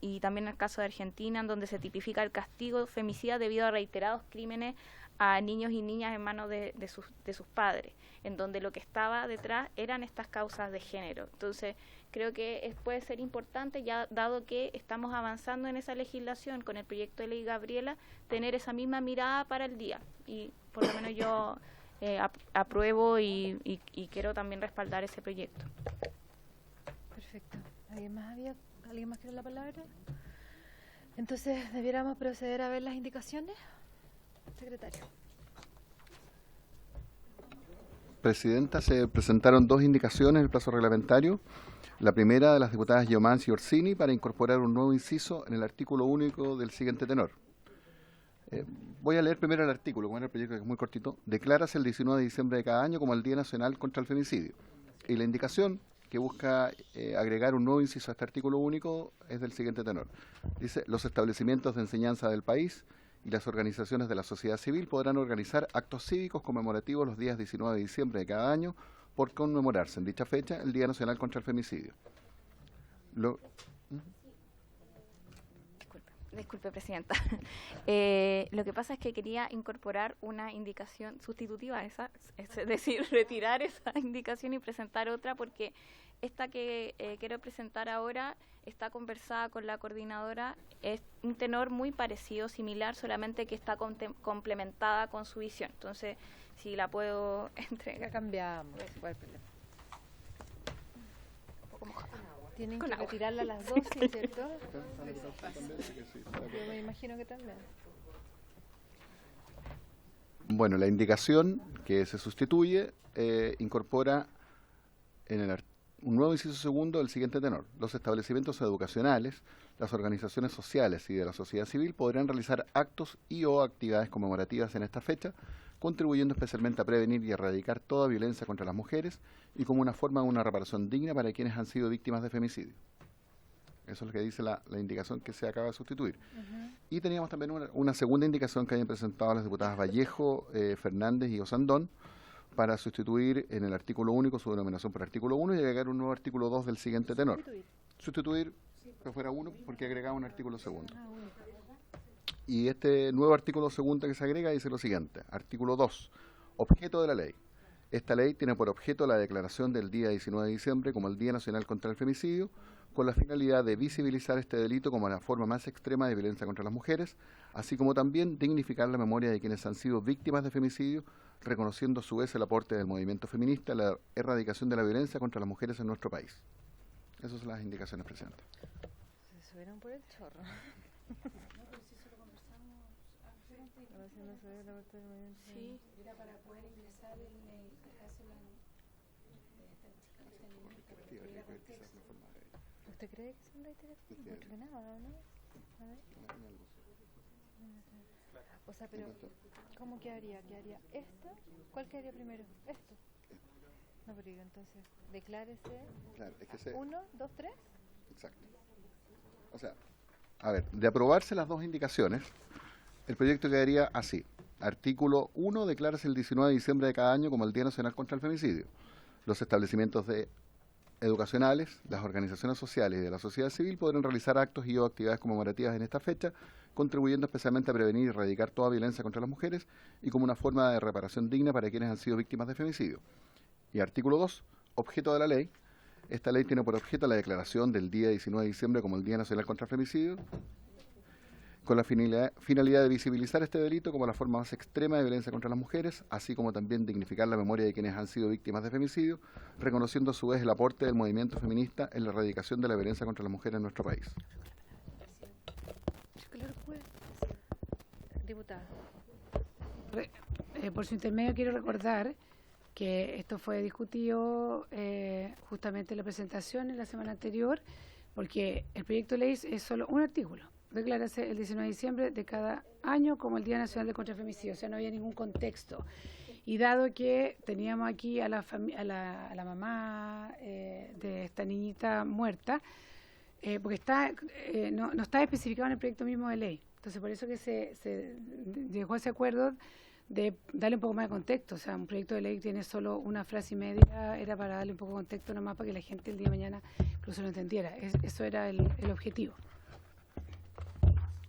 y también el caso de Argentina, en donde se tipifica el castigo femicida debido a reiterados crímenes a niños y niñas en manos de sus padres, en donde lo que estaba detrás eran estas causas de género. Entonces, creo que puede ser importante, ya dado que estamos avanzando en esa legislación con el proyecto de ley Gabriela, tener esa misma mirada para el día. Y por lo menos yo apruebo y quiero también respaldar ese proyecto. Perfecto. ¿Alguien más quiere la palabra? Entonces, ¿debiéramos proceder a ver las indicaciones? Secretario. Presidenta, se presentaron 2 indicaciones en el plazo reglamentario. La primera de las diputadas Llomans y Orsini para incorporar un nuevo inciso en el artículo único del siguiente tenor. Voy a leer primero el artículo, como era el proyecto que es muy cortito. Declárase el 19 de diciembre de cada año como el Día Nacional contra el Femicidio. Y la indicación que busca agregar un nuevo inciso a este artículo único es del siguiente tenor. Dice, los establecimientos de enseñanza del país y las organizaciones de la sociedad civil podrán organizar actos cívicos conmemorativos los días 19 de diciembre de cada año por conmemorarse en dicha fecha el Día Nacional contra el Femicidio. Disculpe, Presidenta. Lo que pasa es que quería incorporar una indicación sustitutiva a esa, es decir, retirar esa indicación y presentar otra, porque esta que quiero presentar ahora está conversada con la coordinadora, es un tenor muy parecido, similar, solamente que está complementada con su visión. Entonces, si la puedo entregar. Cambiamos. Tienen que retirarla las dos, ¿cierto? Yo me imagino que también. Bueno, la indicación que se sustituye incorpora en un nuevo inciso segundo del siguiente tenor. Los establecimientos educacionales, las organizaciones sociales y de la sociedad civil podrán realizar actos y o actividades conmemorativas en esta fecha, contribuyendo especialmente a prevenir y erradicar toda violencia contra las mujeres y como una forma de una reparación digna para quienes han sido víctimas de femicidio. Eso es lo que dice la indicación que se acaba de sustituir. Y teníamos también una segunda indicación que habían presentado las diputadas Vallejo, Fernández y Osandón para sustituir en el artículo único su denominación por artículo 1 y agregar un nuevo artículo 2 del siguiente tenor. Sustituir que fuera 1 porque agregaba un artículo segundo. Y este nuevo artículo segundo que se agrega dice lo siguiente. Artículo 2. Objeto de la ley. Esta ley tiene por objeto la declaración del día 19 de diciembre como el Día Nacional contra el Femicidio, con la finalidad de visibilizar este delito como la forma más extrema de violencia contra las mujeres, así como también dignificar la memoria de quienes han sido víctimas de femicidio, reconociendo a su vez el aporte del movimiento feminista a la erradicación de la violencia contra las mujeres en nuestro país. Esas son las indicaciones, Presidenta. Se subieron por el chorro. Sí. Era para poder ingresar ¿Usted cree que son reiterativos? No creo nada, ¿no? A ver. O sea, pero ¿cómo quedaría? ¿Quedaría esto? ¿Cuál quedaría primero? Esto. No, pero digo, entonces, declárese. Claro, es que 1, 2, 3. Exacto. O sea, a ver, de aprobarse las dos indicaciones, el proyecto quedaría así. Artículo 1, declárase el 19 de diciembre de cada año como el Día Nacional contra el Femicidio. Los establecimientos educacionales, las organizaciones sociales y de la sociedad civil podrán realizar actos y o actividades conmemorativas en esta fecha, contribuyendo especialmente a prevenir y erradicar toda violencia contra las mujeres y como una forma de reparación digna para quienes han sido víctimas de femicidio. Y artículo 2, objeto de la ley. Esta ley tiene por objeto la declaración del día 19 de diciembre como el Día Nacional contra el Femicidio, con la finalidad de visibilizar este delito como la forma más extrema de violencia contra las mujeres, así como también dignificar la memoria de quienes han sido víctimas de femicidio, reconociendo a su vez el aporte del movimiento feminista en la erradicación de la violencia contra las mujeres en nuestro país. Diputada. Por su intermedio quiero recordar que esto fue discutido justamente en la presentación en la semana anterior, porque el proyecto de ley es solo un artículo. Declárase el 19 de diciembre de cada año como el Día Nacional de Contra el Femicidio, o sea, no había ningún contexto. Y dado que teníamos aquí a la mamá de esta niñita muerta, porque no está especificado en el proyecto mismo de ley, entonces por eso que se llegó a ese acuerdo de darle un poco más de contexto. O sea, un proyecto de ley tiene solo una frase y media, era para darle un poco de contexto nomás para que la gente el día de mañana incluso lo entendiera. Eso era el objetivo.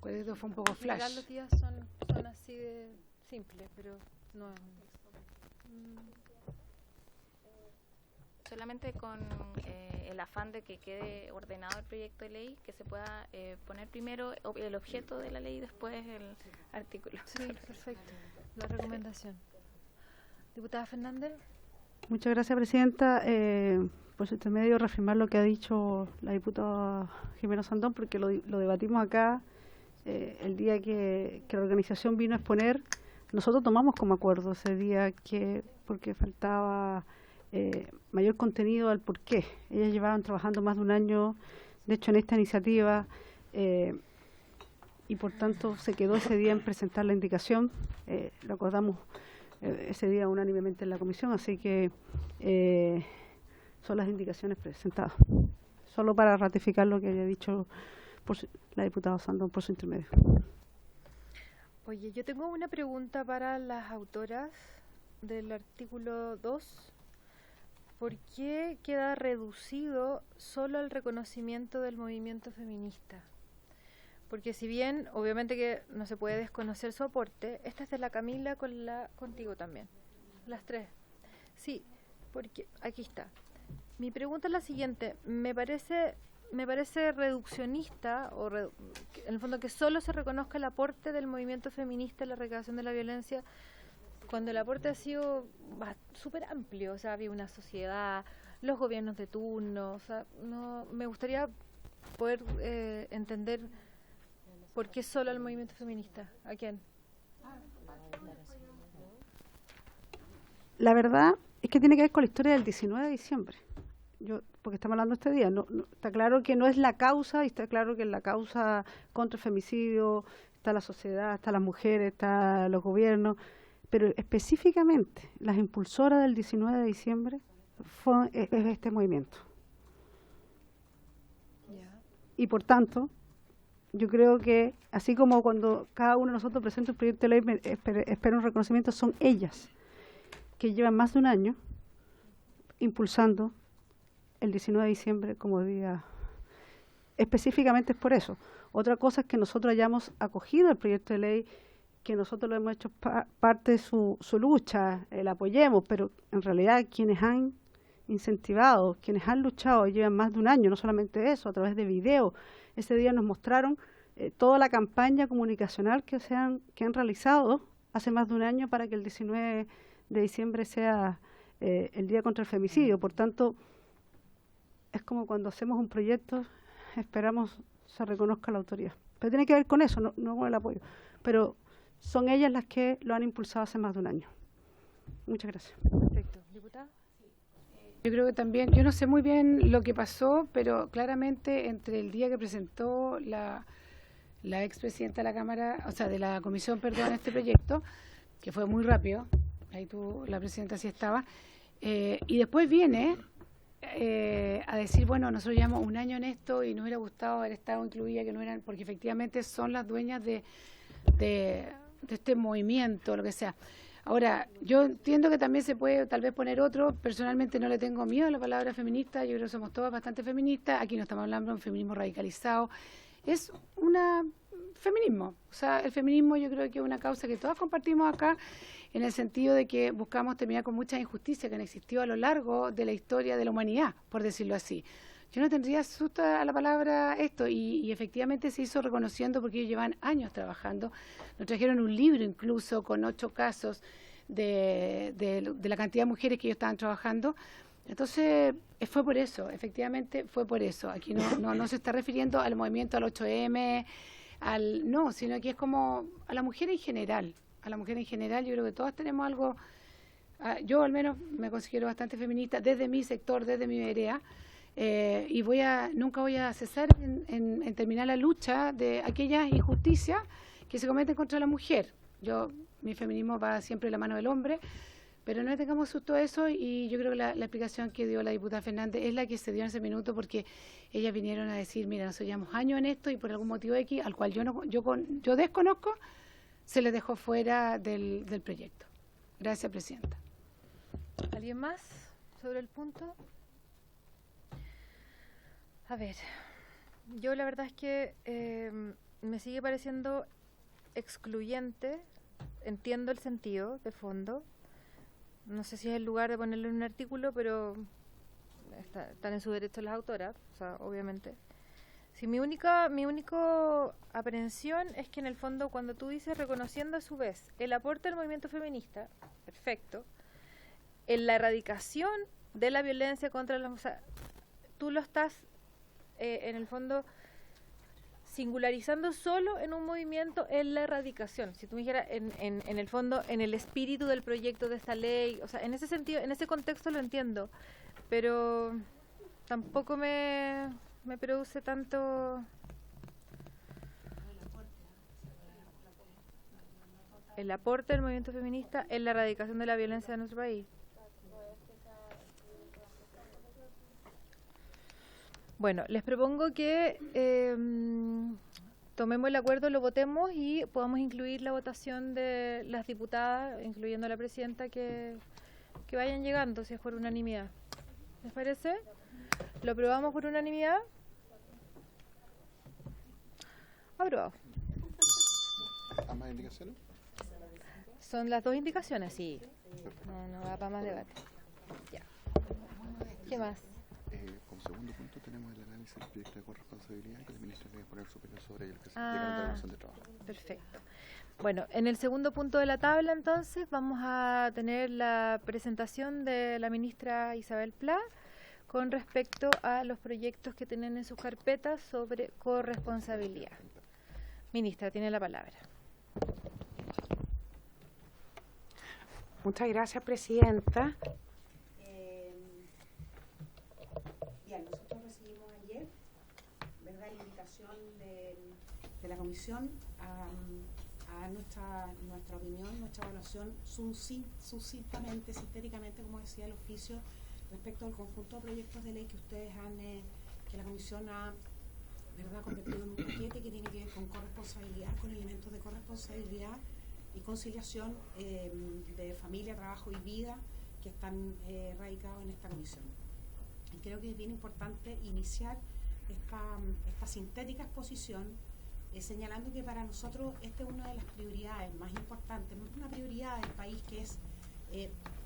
Esto fue un poco flash. En los días son así de simples, pero no es... Solamente con el afán de que quede ordenado el proyecto de ley, que se pueda poner primero el objeto de la ley y después el artículo. Sí, perfecto. La recomendación. Diputada Fernández. Muchas gracias, Presidenta. Por su intermedio, reafirmar lo que ha dicho la diputada Jimena Sandón, porque lo debatimos acá el día que la organización vino a exponer. Nosotros tomamos como acuerdo ese día porque faltaba mayor contenido al porqué. Ellas llevaban trabajando más de un año, de hecho, en esta iniciativa, y por tanto se quedó ese día en presentar la indicación. Lo acordamos ese día unánimemente en la comisión, así que son las indicaciones presentadas. Solo para ratificar lo que había dicho la diputada Sandón por su intermedio. Oye, yo tengo una pregunta para las autoras del artículo 2. ¿Por qué queda reducido solo al reconocimiento del movimiento feminista? Porque si bien, obviamente que no se puede desconocer su aporte, esta es de la Camila contigo también. Las tres. Sí, porque aquí está. Mi pregunta es la siguiente. Me parece reduccionista, en el fondo que solo se reconozca el aporte del movimiento feminista en la erradicación de la violencia, cuando el aporte ha sido súper amplio. O sea, había una sociedad, los gobiernos de turno. O sea, no, me gustaría poder entender por qué solo el movimiento feminista. ¿A quién? La verdad es que tiene que ver con la historia del 19 de diciembre. Porque estamos hablando este día, está claro que no es la causa, y está claro que en la causa contra el femicidio está la sociedad, está las mujeres, está los gobiernos, pero específicamente las impulsoras del 19 de diciembre es este movimiento. Yeah. Y por tanto, yo creo que así como cuando cada uno de nosotros presenta un proyecto de ley, espera un reconocimiento, son ellas que llevan más de un año impulsando el 19 de diciembre como día. Específicamente es por eso. Otra cosa es que nosotros hayamos acogido el proyecto de ley que nosotros lo hemos hecho parte de su lucha, la apoyemos, pero en realidad quienes han incentivado, quienes han luchado llevan más de un año, no solamente eso, a través de videos. Ese día nos mostraron toda la campaña comunicacional que han realizado hace más de un año para que el 19 de diciembre sea el Día contra el Femicidio. Por tanto, es como cuando hacemos un proyecto, esperamos se reconozca la autoría. Pero tiene que ver con eso, no con el apoyo. Pero son ellas las que lo han impulsado hace más de un año. Muchas gracias. Perfecto. ¿Diputada? Yo creo que también, yo no sé muy bien lo que pasó, pero claramente entre el día que presentó la expresidenta de la Cámara, o sea, de la Comisión, perdón, este proyecto, que fue muy rápido, ahí la presidenta sí estaba, y después viene a decir, bueno, nosotros llevamos un año en esto y nos hubiera gustado haber estado incluida, que no eran, porque efectivamente son las dueñas de este movimiento, lo que sea. Ahora, yo entiendo que también se puede tal vez poner otro, personalmente no le tengo miedo a la palabra feminista, yo creo que somos todas bastante feministas, aquí no estamos hablando de un feminismo radicalizado, es feminismo, o sea, el feminismo yo creo que es una causa que todas compartimos acá, en el sentido de que buscamos terminar con muchas injusticias que han existido a lo largo de la historia de la humanidad, por decirlo así. Yo no tendría susto a la palabra esto, y efectivamente se hizo reconociendo porque ellos llevan años trabajando. Nos trajeron un libro incluso con 8 casos de la cantidad de mujeres que ellos estaban trabajando. Entonces, fue por eso, efectivamente fue por eso. Aquí no se está refiriendo al movimiento, al 8M, no, sino que es como a la mujer en general. A la mujer en general, yo creo que todas tenemos algo, yo al menos me considero bastante feminista desde mi sector, desde mi vereda, y nunca voy a cesar en terminar la lucha de aquellas injusticias que se cometen contra la mujer. Mi feminismo va siempre de la mano del hombre, pero no le tengamos susto a eso, y yo creo que la explicación que dio la diputada Fernández es la que se dio en ese minuto, porque ellas vinieron a decir, mira, nosotros llevamos años en esto y por algún motivo X, al cual yo desconozco, se les dejó fuera del proyecto. Gracias, presidenta. ¿Alguien más sobre el punto? A ver, yo la verdad es que me sigue pareciendo excluyente, entiendo el sentido de fondo, no sé si es el lugar de ponerlo en un artículo, pero están en su derecho las autoras, o sea, obviamente. Sí, mi única aprehensión es que en el fondo cuando tú dices reconociendo a su vez el aporte del movimiento feminista, perfecto, en la erradicación de la violencia contra las mujeres, tú lo estás en el fondo singularizando solo en un movimiento en la erradicación. Si tú me dijeras en el fondo, en el espíritu del proyecto de esta ley, o sea, en ese sentido, en ese contexto lo entiendo, pero tampoco me produce tanto el aporte del movimiento feminista en la erradicación de la violencia de nuestro país. Bueno, les propongo que tomemos el acuerdo, lo votemos y podamos incluir la votación de las diputadas, incluyendo a la presidenta, que vayan llegando, si es por unanimidad. ¿Les parece? ¿Lo aprobamos por unanimidad? Aprobado. ¿Ambas indicaciones? Son las 2 indicaciones, sí. No va para más debate. Ya. ¿Qué más? Como segundo punto tenemos el análisis del proyecto de corresponsabilidad que el ministro debe poner su opinión sobre ello, que se llega a la relación de trabajo. Perfecto. Bueno, en el segundo punto de la tabla entonces vamos a tener la presentación de la ministra Isabel Pla con respecto a los proyectos que tienen en sus carpetas sobre corresponsabilidad. Ministra, tiene la palabra. Muchas gracias, presidenta. Nosotros recibimos ayer, ¿verdad?, la invitación de la comisión a nuestra opinión, nuestra evaluación sucintamente, sintéticamente, como decía el oficio, respecto al conjunto de proyectos de ley que ustedes que la comisión ha, ¿verdad?, convertido en un paquete que tiene que ver con corresponsabilidad, con elementos de corresponsabilidad y conciliación de familia, trabajo y vida que están radicados en esta comisión. Y creo que es bien importante iniciar esta sintética exposición señalando que para nosotros esta es una de las prioridades más importantes, una prioridad del país, que es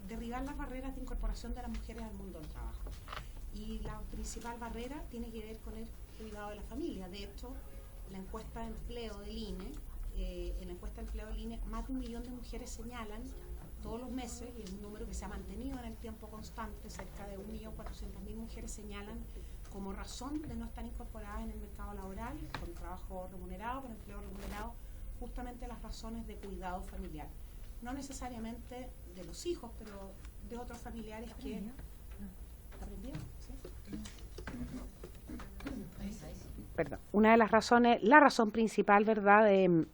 derribar las barreras de incorporación de las mujeres al mundo del trabajo. Y la principal barrera tiene que ver con el cuidado de la familia. De hecho, la encuesta de empleo del INE, más de 1 millón de mujeres señalan todos los meses, y es un número que se ha mantenido en el tiempo constante, cerca de 1.400.000 mujeres señalan como razón de no estar incorporadas en el mercado laboral, con trabajo remunerado, con empleo remunerado, justamente las razones de cuidado familiar. No necesariamente de los hijos, pero de otros familiares que... ¿Aprendieron? ¿Sí? Perdón. Una de las razones, la razón principal, ¿verdad?, de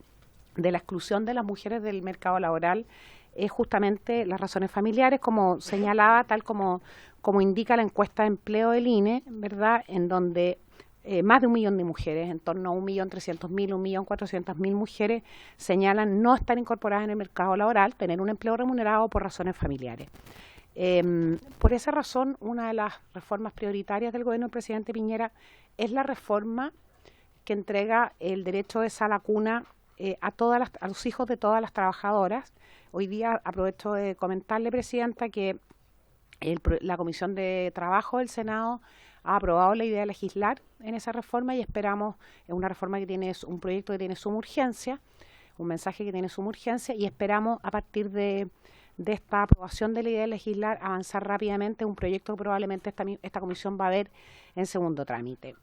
la exclusión de las mujeres del mercado laboral es justamente las razones familiares, como señalaba, tal como indica la encuesta de empleo del INE, ¿verdad?, en donde más de 1 millón de mujeres, en torno a 1.300.000, 1.400.000 mujeres señalan no estar incorporadas en el mercado laboral, tener un empleo remunerado por razones familiares. Por esa razón, una de las reformas prioritarias del gobierno del presidente Piñera es la reforma que entrega el derecho de sala cuna a los hijos de todas las trabajadoras. Hoy día aprovecho de comentarle, Presidenta, que la Comisión de Trabajo del Senado ha aprobado la idea de legislar en esa reforma y esperamos, es una reforma que tiene un proyecto que tiene suma urgencia, un mensaje que tiene suma urgencia, y esperamos a partir de esta aprobación de la idea de legislar avanzar rápidamente un proyecto que probablemente esta comisión va a ver en segundo trámite.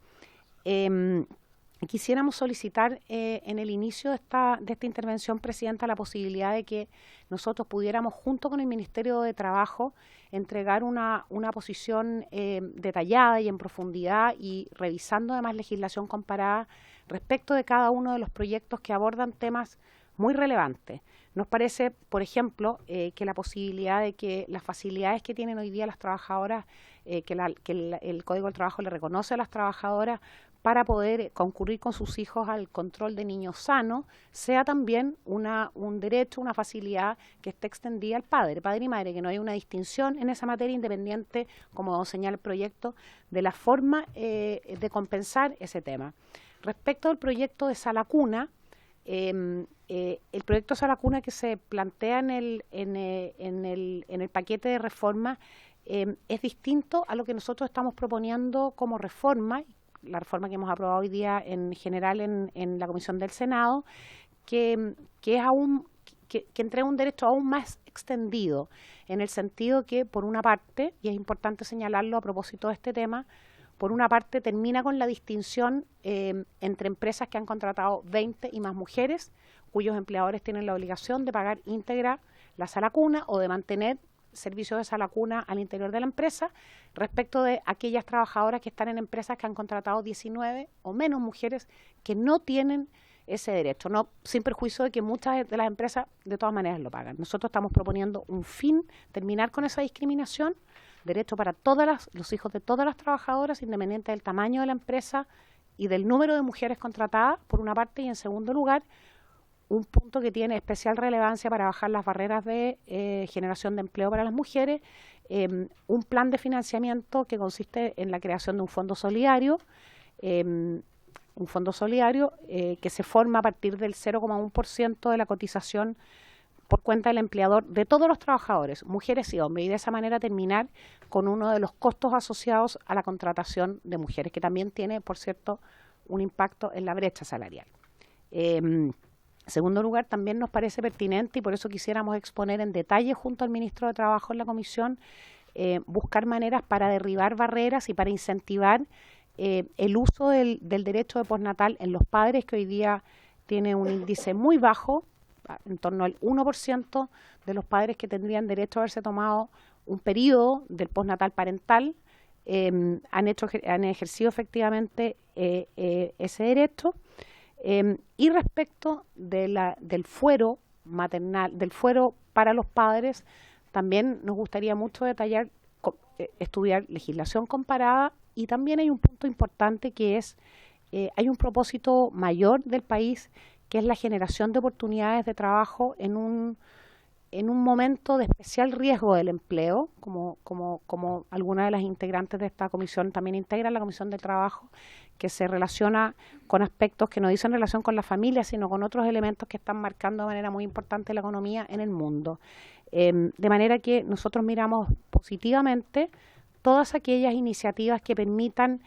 Quisiéramos solicitar en el inicio de esta intervención, Presidenta, la posibilidad de que nosotros pudiéramos, junto con el Ministerio de Trabajo, entregar una posición detallada y en profundidad, y revisando además legislación comparada respecto de cada uno de los proyectos que abordan temas muy relevantes. Nos parece, por ejemplo, que la posibilidad de que las facilidades que tienen hoy día las trabajadoras, que el Código del Trabajo le reconoce a las trabajadoras para poder concurrir con sus hijos al control de niños sanos, sea también un derecho, una facilidad que esté extendida al padre y madre, que no haya una distinción en esa materia, independiente, como señala el proyecto, de la forma de compensar ese tema. Respecto al proyecto de sala cuna, el proyecto de sala cuna que se plantea en el paquete de reforma es distinto a lo que nosotros estamos proponiendo como reforma, la reforma que hemos aprobado hoy día en general en la Comisión del Senado, que entrega un derecho aún más extendido, en el sentido que, por una parte, y es importante señalarlo a propósito de este tema, por una parte termina con la distinción entre empresas que han contratado 20 y más mujeres, cuyos empleadores tienen la obligación de pagar íntegra la sala cuna o de mantener servicios de sala cuna al interior de la empresa, respecto de aquellas trabajadoras que están en empresas que han contratado 19 o menos mujeres que no tienen ese derecho, no, sin perjuicio de que muchas de las empresas de todas maneras lo pagan. Nosotros estamos proponiendo un fin, terminar con esa discriminación, derecho para los hijos de todas las trabajadoras, independiente del tamaño de la empresa y del número de mujeres contratadas, por una parte, y en segundo lugar, un punto que tiene especial relevancia para bajar las barreras de generación de empleo para las mujeres, un plan de financiamiento que consiste en la creación de un fondo solidario, que se forma a partir del 0,1% de la cotización por cuenta del empleador de todos los trabajadores, mujeres y hombres, y de esa manera terminar con uno de los costos asociados a la contratación de mujeres, que también tiene, por cierto, un impacto en la brecha salarial. En segundo lugar, también nos parece pertinente, y por eso quisiéramos exponer en detalle junto al Ministro de Trabajo en la Comisión, buscar maneras para derribar barreras y para incentivar el uso del derecho de postnatal en los padres, que hoy día tiene un índice muy bajo, en torno al 1% de los padres que tendrían derecho a haberse tomado un periodo del postnatal parental, han ejercido efectivamente ese derecho. Y respecto del fuero maternal, del fuero para los padres, también nos gustaría mucho detallar, estudiar legislación comparada, y también hay un punto importante que es, hay un propósito mayor del país, que es la generación de oportunidades de trabajo en en un momento de especial riesgo del empleo, como algunas de las integrantes de esta comisión también integran la Comisión del Trabajo, que se relaciona con aspectos que no dicen relación con la familia, sino con otros elementos que están marcando de manera muy importante la economía en el mundo. De manera que nosotros miramos positivamente todas aquellas iniciativas que permitan,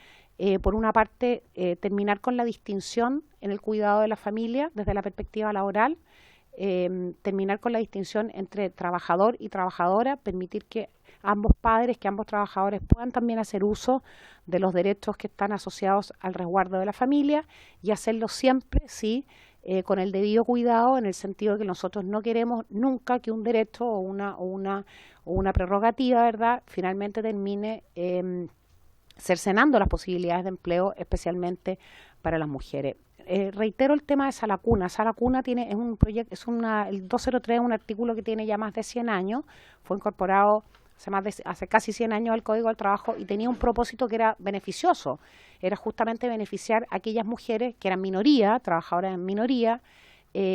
por una parte, terminar con la distinción en el cuidado de la familia desde la perspectiva laboral, terminar con la distinción entre trabajador y trabajadora, permitir que ambos padres, que ambos trabajadores puedan también hacer uso de los derechos que están asociados al resguardo de la familia y hacerlo siempre, sí, con el debido cuidado, en el sentido de que nosotros no queremos nunca que un derecho o una prerrogativa, ¿verdad?, finalmente termine cercenando las posibilidades de empleo, especialmente para las mujeres. Reitero el tema de Sala Cuna. Sala Cuna es un proyecto, el 203 es un artículo que tiene ya más de 100 años, fue incorporado hace casi 100 años al Código del Trabajo y tenía un propósito que era beneficioso, era justamente beneficiar a aquellas mujeres que eran minoría, trabajadoras en minoría,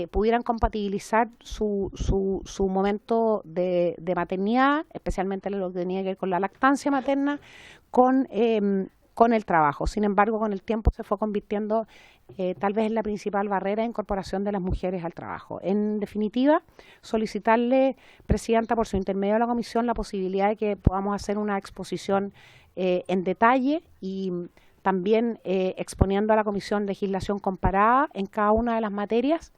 pudieran compatibilizar su momento de maternidad, especialmente lo que tenía que ver con la lactancia materna, con el trabajo. Sin embargo, con el tiempo se fue convirtiendo tal vez en la principal barrera de incorporación de las mujeres al trabajo. En definitiva, solicitarle, Presidenta, por su intermedio a la Comisión, la posibilidad de que podamos hacer una exposición en detalle y también exponiendo a la Comisión legislación comparada en cada una de las materias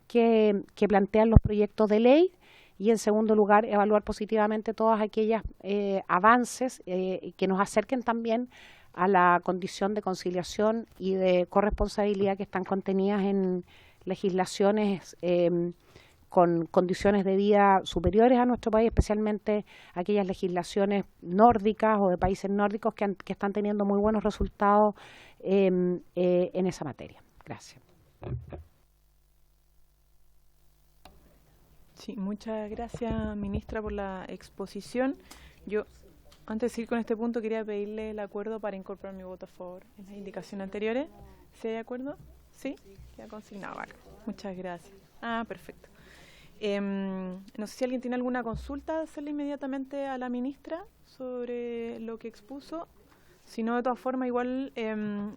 que plantean los proyectos de ley, y en segundo lugar evaluar positivamente todos aquellos avances que nos acerquen también a la condición de conciliación y de corresponsabilidad que están contenidas en legislaciones con condiciones de vida superiores a nuestro país, especialmente aquellas legislaciones nórdicas o de países nórdicos que están teniendo muy buenos resultados en esa materia. Gracias. Sí, muchas gracias, ministra, por la exposición. Yo, antes de seguir con este punto, quería pedirle el acuerdo para incorporar mi voto a favor en las indicaciones anteriores. ¿Sí hay acuerdo? ¿Sí? Queda consignado. Vale. Muchas gracias. Perfecto. No sé si alguien tiene alguna consulta, hacerle inmediatamente a la ministra sobre lo que expuso. Si no, de todas formas, igual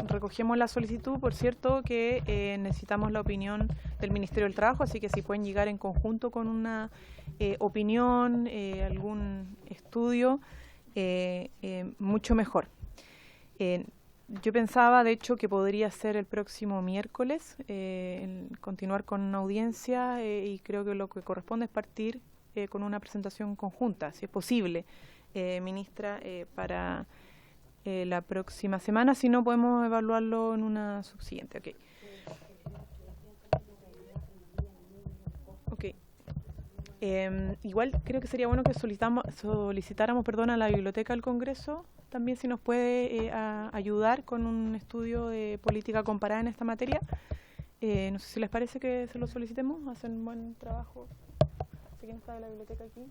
recogemos la solicitud. Por cierto, que necesitamos la opinión del Ministerio del Trabajo, así que si pueden llegar en conjunto con una opinión, algún estudio, mucho mejor. Yo pensaba, de hecho, que podría ser el próximo miércoles, continuar con una audiencia y creo que lo que corresponde es partir con una presentación conjunta, si es posible, ministra, para la próxima semana. Si no, podemos evaluarlo en una subsiguiente. Okay. Igual creo que sería bueno que solicitáramos a la Biblioteca del Congreso también si nos puede ayudar con un estudio de política comparada en esta materia. No sé si les parece que se lo solicitemos, hacen un buen trabajo. ¿Quién está de la biblioteca aquí?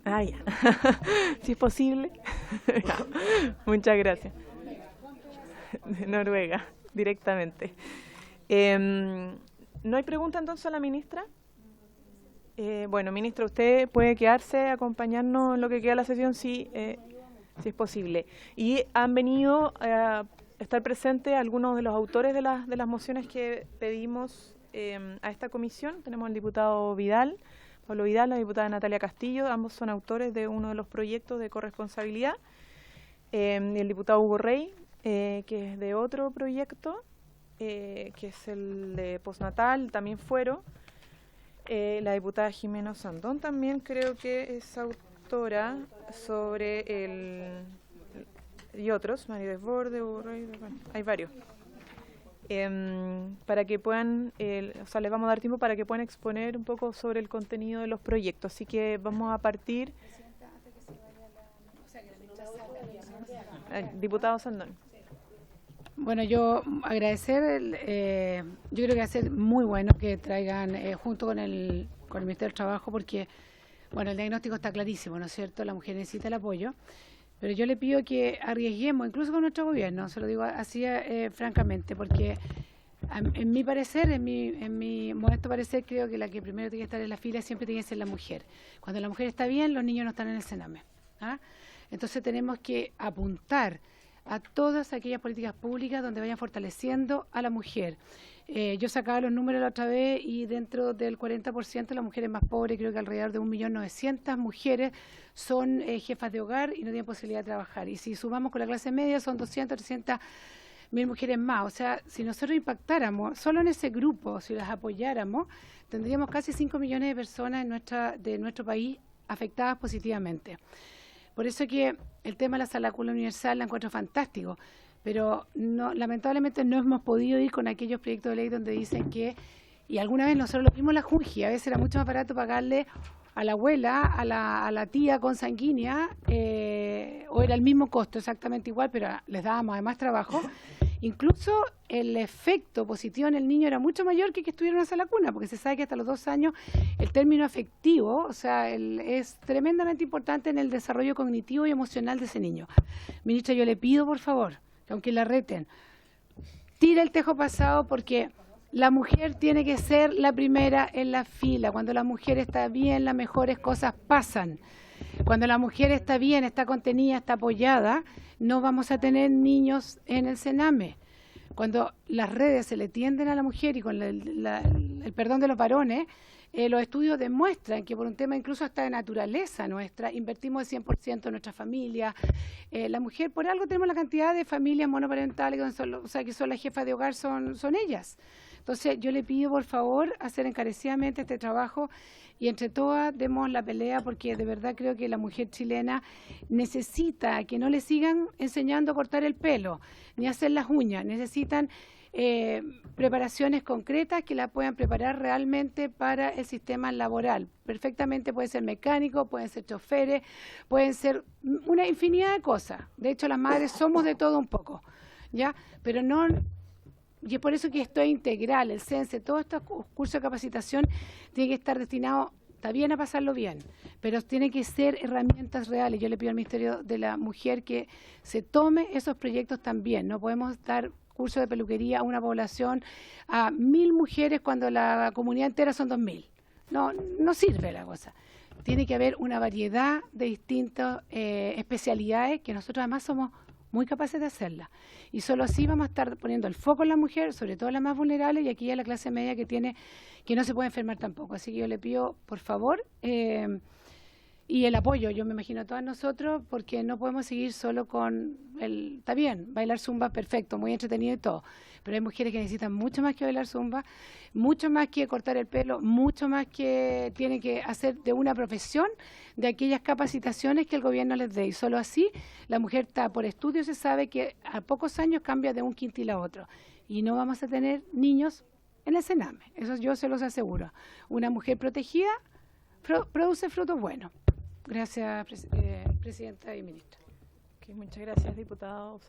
Ya. Si es posible. Muchas gracias. De Noruega, directamente. ¿No hay pregunta entonces a la ministra? Bueno, ministra, usted puede quedarse, acompañarnos en lo que queda de la sesión si es posible. Y han venido a estar presentes algunos de los autores de las mociones que pedimos a esta comisión. Tenemos al diputado Pablo Vidal, la diputada Natalia Castillo, ambos son autores de uno de los proyectos de corresponsabilidad. El diputado Hugo Rey, que es de otro proyecto, que es el de postnatal, también fuero. La diputada Jimena Sandón también creo que es autora sobre y otros, María Desborde, Hugo Rey, bueno, hay varios. Para que puedan, les vamos a dar tiempo para que puedan exponer un poco sobre el contenido de los proyectos. Así que vamos a partir. Diputado Sandón. Bueno, yo agradecer, yo creo que va a ser muy bueno que traigan junto con el Ministerio del Trabajo, porque, bueno, el diagnóstico está clarísimo, ¿no es cierto? La mujer necesita el apoyo. Pero yo le pido que arriesguemos, incluso con nuestro gobierno, se lo digo así francamente, porque En mi parecer, en mi modesto parecer, creo que la que primero tiene que estar en la fila siempre tiene que ser la mujer. Cuando la mujer está bien, los niños no están en el Sename. Entonces tenemos que apuntar a todas aquellas políticas públicas donde vayan fortaleciendo a la mujer. Yo sacaba los números la otra vez y dentro del 40% las mujeres más pobres, creo que alrededor de 1.900.000 mujeres son jefas de hogar y no tienen posibilidad de trabajar. Y si sumamos con la clase media son 200.000 mujeres más. O sea, si nosotros impactáramos solo en ese grupo, si las apoyáramos, tendríamos casi 5 millones de personas de nuestro país afectadas positivamente. Por eso que el tema de la sala cuna universal la encuentro fantástico, pero no, lamentablemente no hemos podido ir con aquellos proyectos de ley donde dicen que, y alguna vez nosotros lo vimos en la Junji, a veces era mucho más barato pagarle a la abuela, a la tía consanguínea, o era el mismo costo, exactamente igual, pero les dábamos además trabajo. Incluso el efecto positivo en el niño era mucho mayor que estuviera en una sala cuna, porque se sabe que hasta los 2 años el término afectivo, o sea, es tremendamente importante en el desarrollo cognitivo y emocional de ese niño. Ministra, yo le pido, por favor, que aunque la reten, tire el tejo pasado, porque la mujer tiene que ser la primera en la fila. Cuando la mujer está bien, las mejores cosas pasan. Cuando la mujer está bien, está contenida, está apoyada, no vamos a tener niños en el Sename. Cuando las redes se le tienden a la mujer y con el perdón de los varones, los estudios demuestran que por un tema incluso hasta de naturaleza nuestra, invertimos el 100% en nuestra familia. La mujer, por algo tenemos la cantidad de familias monoparentales, o sea, que son las jefas de hogar, son ellas. Entonces yo le pido por favor hacer encarecidamente este trabajo y entre todas demos la pelea, porque de verdad creo que la mujer chilena necesita que no le sigan enseñando a cortar el pelo ni a hacer las uñas, necesitan preparaciones concretas que la puedan preparar realmente para el sistema laboral. Perfectamente puede ser mecánico, pueden ser choferes, pueden ser una infinidad de cosas. De hecho, las madres somos de todo un poco, ¿ya? Pero no... Y es por eso que esto es integral, el CENSE, todos estos cursos de capacitación tiene que estar destinado, está bien a pasarlo bien, pero tiene que ser herramientas reales. Yo le pido al Ministerio de la Mujer que se tome esos proyectos también. No podemos dar cursos de peluquería a una población, a 1.000 mujeres cuando la comunidad entera son 2.000. No sirve la cosa. Tiene que haber una variedad de distintas especialidades que nosotros además somos muy capaces de hacerla. Y solo así vamos a estar poniendo el foco en la mujer, sobre todo la más vulnerable, y aquí a la clase media que no se puede enfermar tampoco. Así que yo le pido, por favor, y el apoyo, yo me imagino a todas nosotros, porque no podemos seguir solo con está bien, bailar zumba, perfecto, muy entretenido y todo, pero hay mujeres que necesitan mucho más que bailar zumba, mucho más que cortar el pelo, mucho más que tienen que hacer de una profesión, de aquellas capacitaciones que el gobierno les dé, y solo así la mujer está por estudio, se sabe que a pocos años cambia de un quintil a otro, y no vamos a tener niños en el Sename, eso yo se los aseguro. Una mujer protegida produce frutos buenos. Gracias, Presidenta y Ministra. Okay, muchas gracias, diputado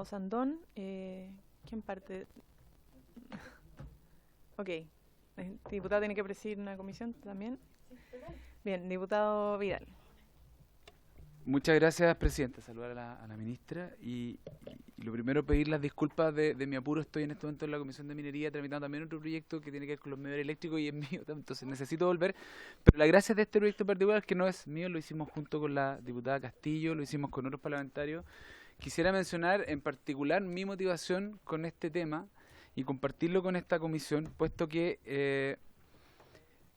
Sandón. ¿Quién parte? Ok. ¿El diputado tiene que presidir una comisión también? Bien, diputado Vidal. Muchas gracias, Presidenta. Saludar a la ministra y lo primero pedir las disculpas de mi apuro. Estoy en este momento en la Comisión de Minería tramitando también otro proyecto que tiene que ver con los medios eléctricos y es mío, entonces necesito volver. Pero la gracia de este proyecto particular es que no es mío, lo hicimos junto con la diputada Castillo, lo hicimos con otros parlamentarios. Quisiera mencionar en particular mi motivación con este tema y compartirlo con esta comisión, puesto que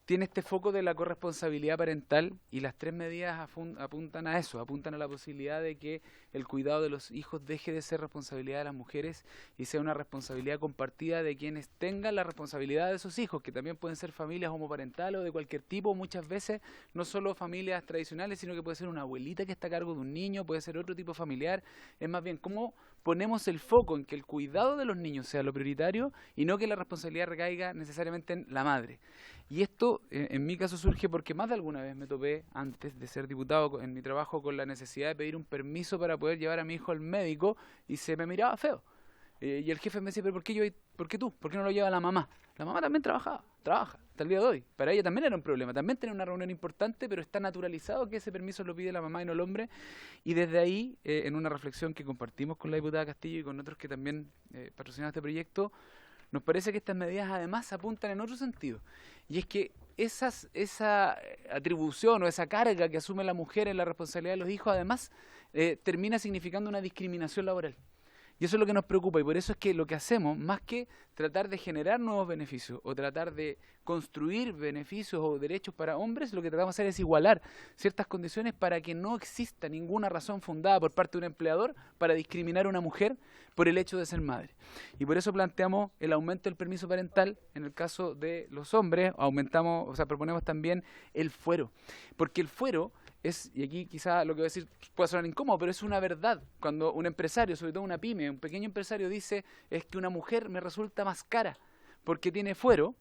tiene este foco de la corresponsabilidad parental y las 3 medidas apuntan a eso, apuntan a la posibilidad de que el cuidado de los hijos deje de ser responsabilidad de las mujeres y sea una responsabilidad compartida de quienes tengan la responsabilidad de esos hijos, que también pueden ser familias homoparentales o de cualquier tipo, muchas veces no solo familias tradicionales, sino que puede ser una abuelita que está a cargo de un niño, puede ser otro tipo familiar. Es más bien cómo ponemos el foco en que el cuidado de los niños sea lo prioritario y no que la responsabilidad recaiga necesariamente en la madre. Y esto, en mi caso, surge porque más de alguna vez me topé, antes de ser diputado, en mi trabajo, con la necesidad de pedir un permiso para poder llevar a mi hijo al médico y se me miraba feo. Y el jefe me decía, ¿pero por qué tú? ¿Por qué no lo lleva la mamá? La mamá también trabaja hasta el día de hoy. Para ella también era un problema, también tenía una reunión importante, pero está naturalizado que ese permiso lo pide la mamá y no el hombre. Y desde ahí, en una reflexión que compartimos con la diputada Castillo y con otros que también patrocinan este proyecto, nos parece que estas medidas además apuntan en otro sentido, y es que esa atribución o esa carga que asume la mujer en la responsabilidad de los hijos, además termina significando una discriminación laboral. Y eso es lo que nos preocupa, y por eso es que lo que hacemos, más que tratar de generar nuevos beneficios o tratar de construir beneficios o derechos para hombres, lo que tratamos de hacer es igualar ciertas condiciones para que no exista ninguna razón fundada por parte de un empleador para discriminar a una mujer por el hecho de ser madre. Y por eso planteamos el aumento del permiso parental en el caso de los hombres, proponemos también el fuero, porque el fuero es, y aquí quizá lo que voy a decir puede sonar incómodo, pero es una verdad. Cuando un empresario, sobre todo una pyme, un pequeño empresario dice es que una mujer me resulta más cara porque tiene fuero,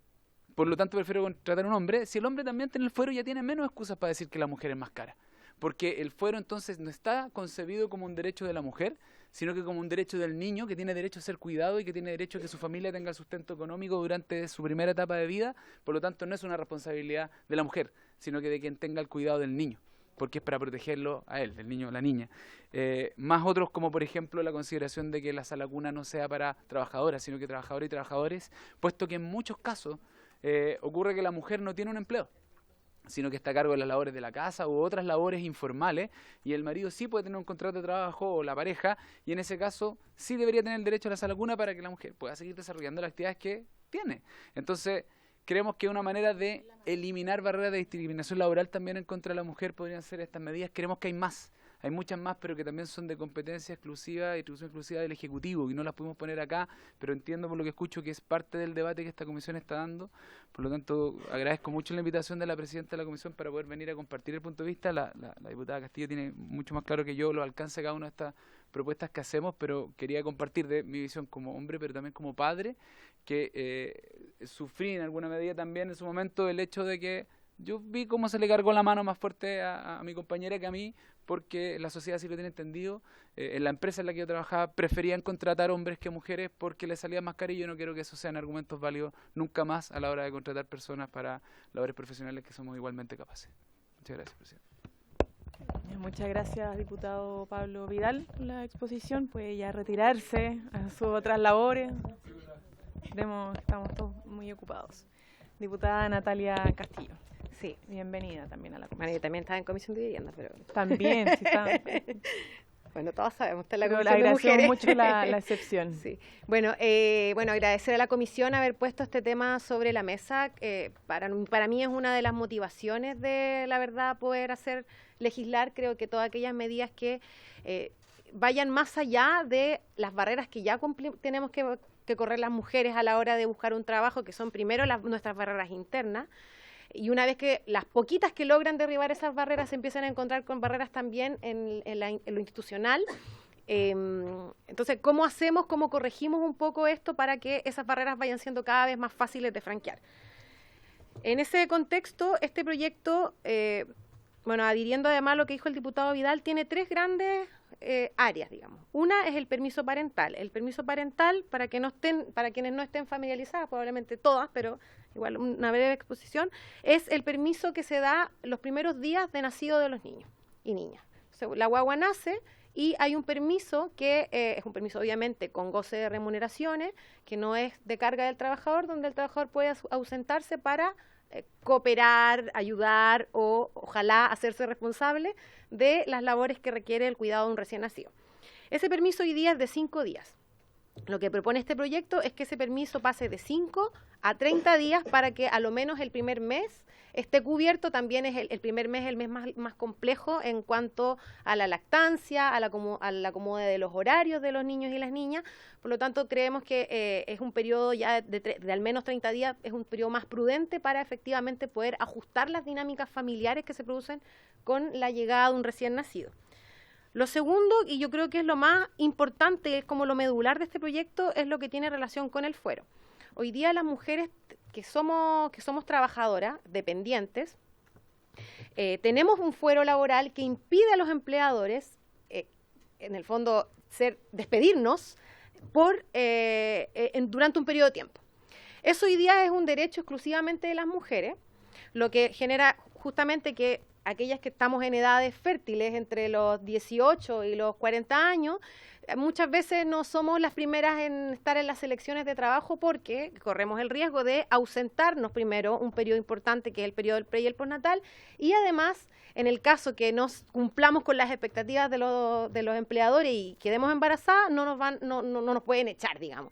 por lo tanto prefiero contratar a un hombre, si el hombre también tiene el fuero ya tiene menos excusas para decir que la mujer es más cara. Porque el fuero entonces no está concebido como un derecho de la mujer, sino que como un derecho del niño que tiene derecho a ser cuidado y que tiene derecho a que su familia tenga el sustento económico durante su primera etapa de vida. Por lo tanto no es una responsabilidad de la mujer, sino que de quien tenga el cuidado del niño, porque es para protegerlo a él, el niño o la niña. Más otros como por ejemplo la consideración de que la sala cuna no sea para trabajadoras, sino que trabajadores y trabajadores, puesto que en muchos casos ocurre que la mujer no tiene un empleo, sino que está a cargo de las labores de la casa u otras labores informales, y el marido sí puede tener un contrato de trabajo o la pareja, y en ese caso sí debería tener el derecho a la sala cuna para que la mujer pueda seguir desarrollando las actividades que tiene. Entonces, creemos que una manera de eliminar barreras de discriminación laboral también en contra de la mujer podrían ser estas medidas. Creemos que hay muchas más, pero que también son de competencia exclusiva, distribución exclusiva del Ejecutivo, y no las pudimos poner acá, pero entiendo por lo que escucho que es parte del debate que esta comisión está dando. Por lo tanto, agradezco mucho la invitación de la presidenta de la comisión para poder venir a compartir el punto de vista. La diputada Castillo tiene mucho más claro que yo los alcances de cada una de estas propuestas que hacemos, pero quería compartir de mi visión como hombre, pero también como padre, que sufrí en alguna medida también en su momento el hecho de que yo vi cómo se le cargó la mano más fuerte a mi compañera que a mí, porque la sociedad sí lo tiene entendido. En la empresa en la que yo trabajaba preferían contratar hombres que mujeres porque les salía más caro, y yo no quiero que esos sean argumentos válidos nunca más a la hora de contratar personas para labores profesionales que somos igualmente capaces. Muchas gracias, presidente. Muchas gracias, diputado Pablo Vidal, por la exposición. Puede ya retirarse a sus otras labores. Estamos todos muy ocupados. Diputada Natalia Castillo. Sí. Bienvenida también a la comisión. Bueno, yo también estaba en Comisión de Vivienda, pero... También, sí está. Bueno, todos sabemos, está en la Pero Comisión le de Mujeres. mucho la excepción. Sí. Bueno, agradecer a la comisión haber puesto este tema sobre la mesa. Para mí es una de las motivaciones de, la verdad, poder legislar. Creo que todas aquellas medidas que vayan más allá de las barreras que ya tenemos que correr las mujeres a la hora de buscar un trabajo, que son primero nuestras barreras internas, y una vez que las poquitas que logran derribar esas barreras se empiezan a encontrar con barreras también en lo institucional. Entonces, ¿cómo corregimos un poco esto para que esas barreras vayan siendo cada vez más fáciles de franquear? En ese contexto, este proyecto, adhiriendo además a lo que dijo el diputado Vidal, tiene tres grandes áreas, digamos. Una es el permiso parental. El permiso parental, para quienes no estén familiarizadas, probablemente todas, pero igual una breve exposición, es el permiso que se da los primeros días de nacido de los niños y niñas. O sea, la guagua nace y hay un permiso que es un permiso obviamente con goce de remuneraciones, que no es de carga del trabajador, donde el trabajador puede ausentarse para cooperar, ayudar o ojalá hacerse responsable de las labores que requiere el cuidado de un recién nacido. Ese permiso hoy día es de 5 días. Lo que propone este proyecto es que ese permiso pase de 5 a 30 días para que a lo menos el primer mes esté cubierto. También es el primer mes el mes más complejo en cuanto a la lactancia, al acomodo de los horarios de los niños y las niñas. Por lo tanto, creemos que es un periodo ya de al menos 30 días, es un periodo más prudente para efectivamente poder ajustar las dinámicas familiares que se producen con la llegada de un recién nacido. Lo segundo, y yo creo que es lo más importante, es como lo medular de este proyecto, es lo que tiene relación con el fuero. Hoy día las mujeres que somos trabajadoras, dependientes, tenemos un fuero laboral que impide a los empleadores, en el fondo, despedirnos durante un periodo de tiempo. Eso hoy día es un derecho exclusivamente de las mujeres, lo que genera justamente que aquellas que estamos en edades fértiles, entre los 18 y los 40 años, muchas veces no somos las primeras en estar en las selecciones de trabajo porque corremos el riesgo de ausentarnos primero un periodo importante que es el periodo del pre y el postnatal, y además en el caso que nos cumplamos con las expectativas de los empleadores y quedemos embarazadas, no nos pueden echar, digamos.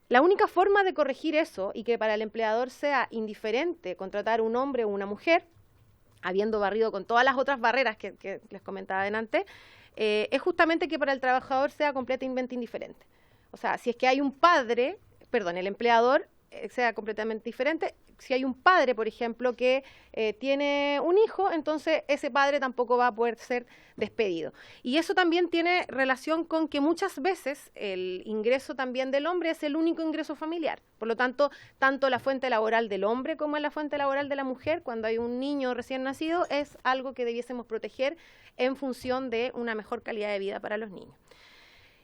La única forma de corregir eso y que para el empleador sea indiferente contratar un hombre o una mujer, habiendo barrido con todas las otras barreras que les comentaba adelante, es justamente que para el trabajador sea completamente indiferente. O sea, si es que hay un padre, el empleador sea completamente diferente. Si hay un padre, por ejemplo, que tiene un hijo, entonces ese padre tampoco va a poder ser despedido. Y eso también tiene relación con que muchas veces el ingreso también del hombre es el único ingreso familiar. Por lo tanto, tanto la fuente laboral del hombre como la fuente laboral de la mujer, cuando hay un niño recién nacido, es algo que debiésemos proteger en función de una mejor calidad de vida para los niños.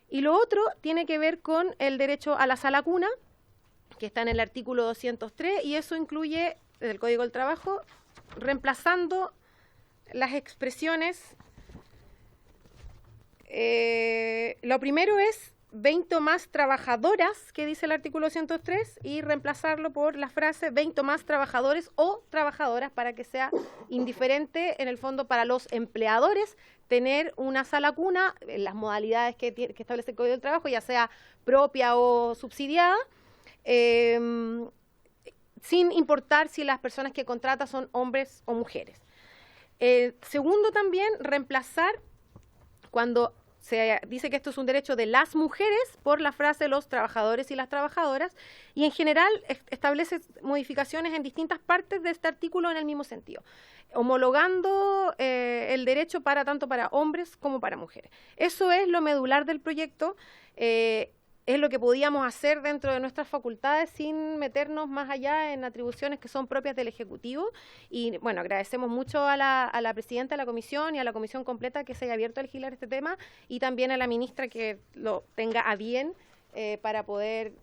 Y lo otro tiene que ver con el derecho a la sala cuna, que está en el artículo 203, y eso incluye, del Código del Trabajo, reemplazando las expresiones. Lo primero es 20 o más trabajadoras, que dice el artículo 203, y reemplazarlo por la frase 20 o más trabajadores o trabajadoras, para que sea indiferente, en el fondo, para los empleadores tener una sala cuna en las modalidades que establece el Código del Trabajo, ya sea propia o subsidiada, sin importar si las personas que contrata son hombres o mujeres. Segundo, también reemplazar, cuando se dice que esto es un derecho de las mujeres, por la frase los trabajadores y las trabajadoras, y en general establece modificaciones en distintas partes de este artículo en el mismo sentido, homologando el derecho tanto para hombres como para mujeres. Eso es lo medular del proyecto. Es lo que podíamos hacer dentro de nuestras facultades sin meternos más allá en atribuciones que son propias del Ejecutivo. Y bueno, agradecemos mucho a la presidenta de la comisión y a la comisión completa que se haya abierto a legislar este tema, y también a la ministra que lo tenga a bien para poder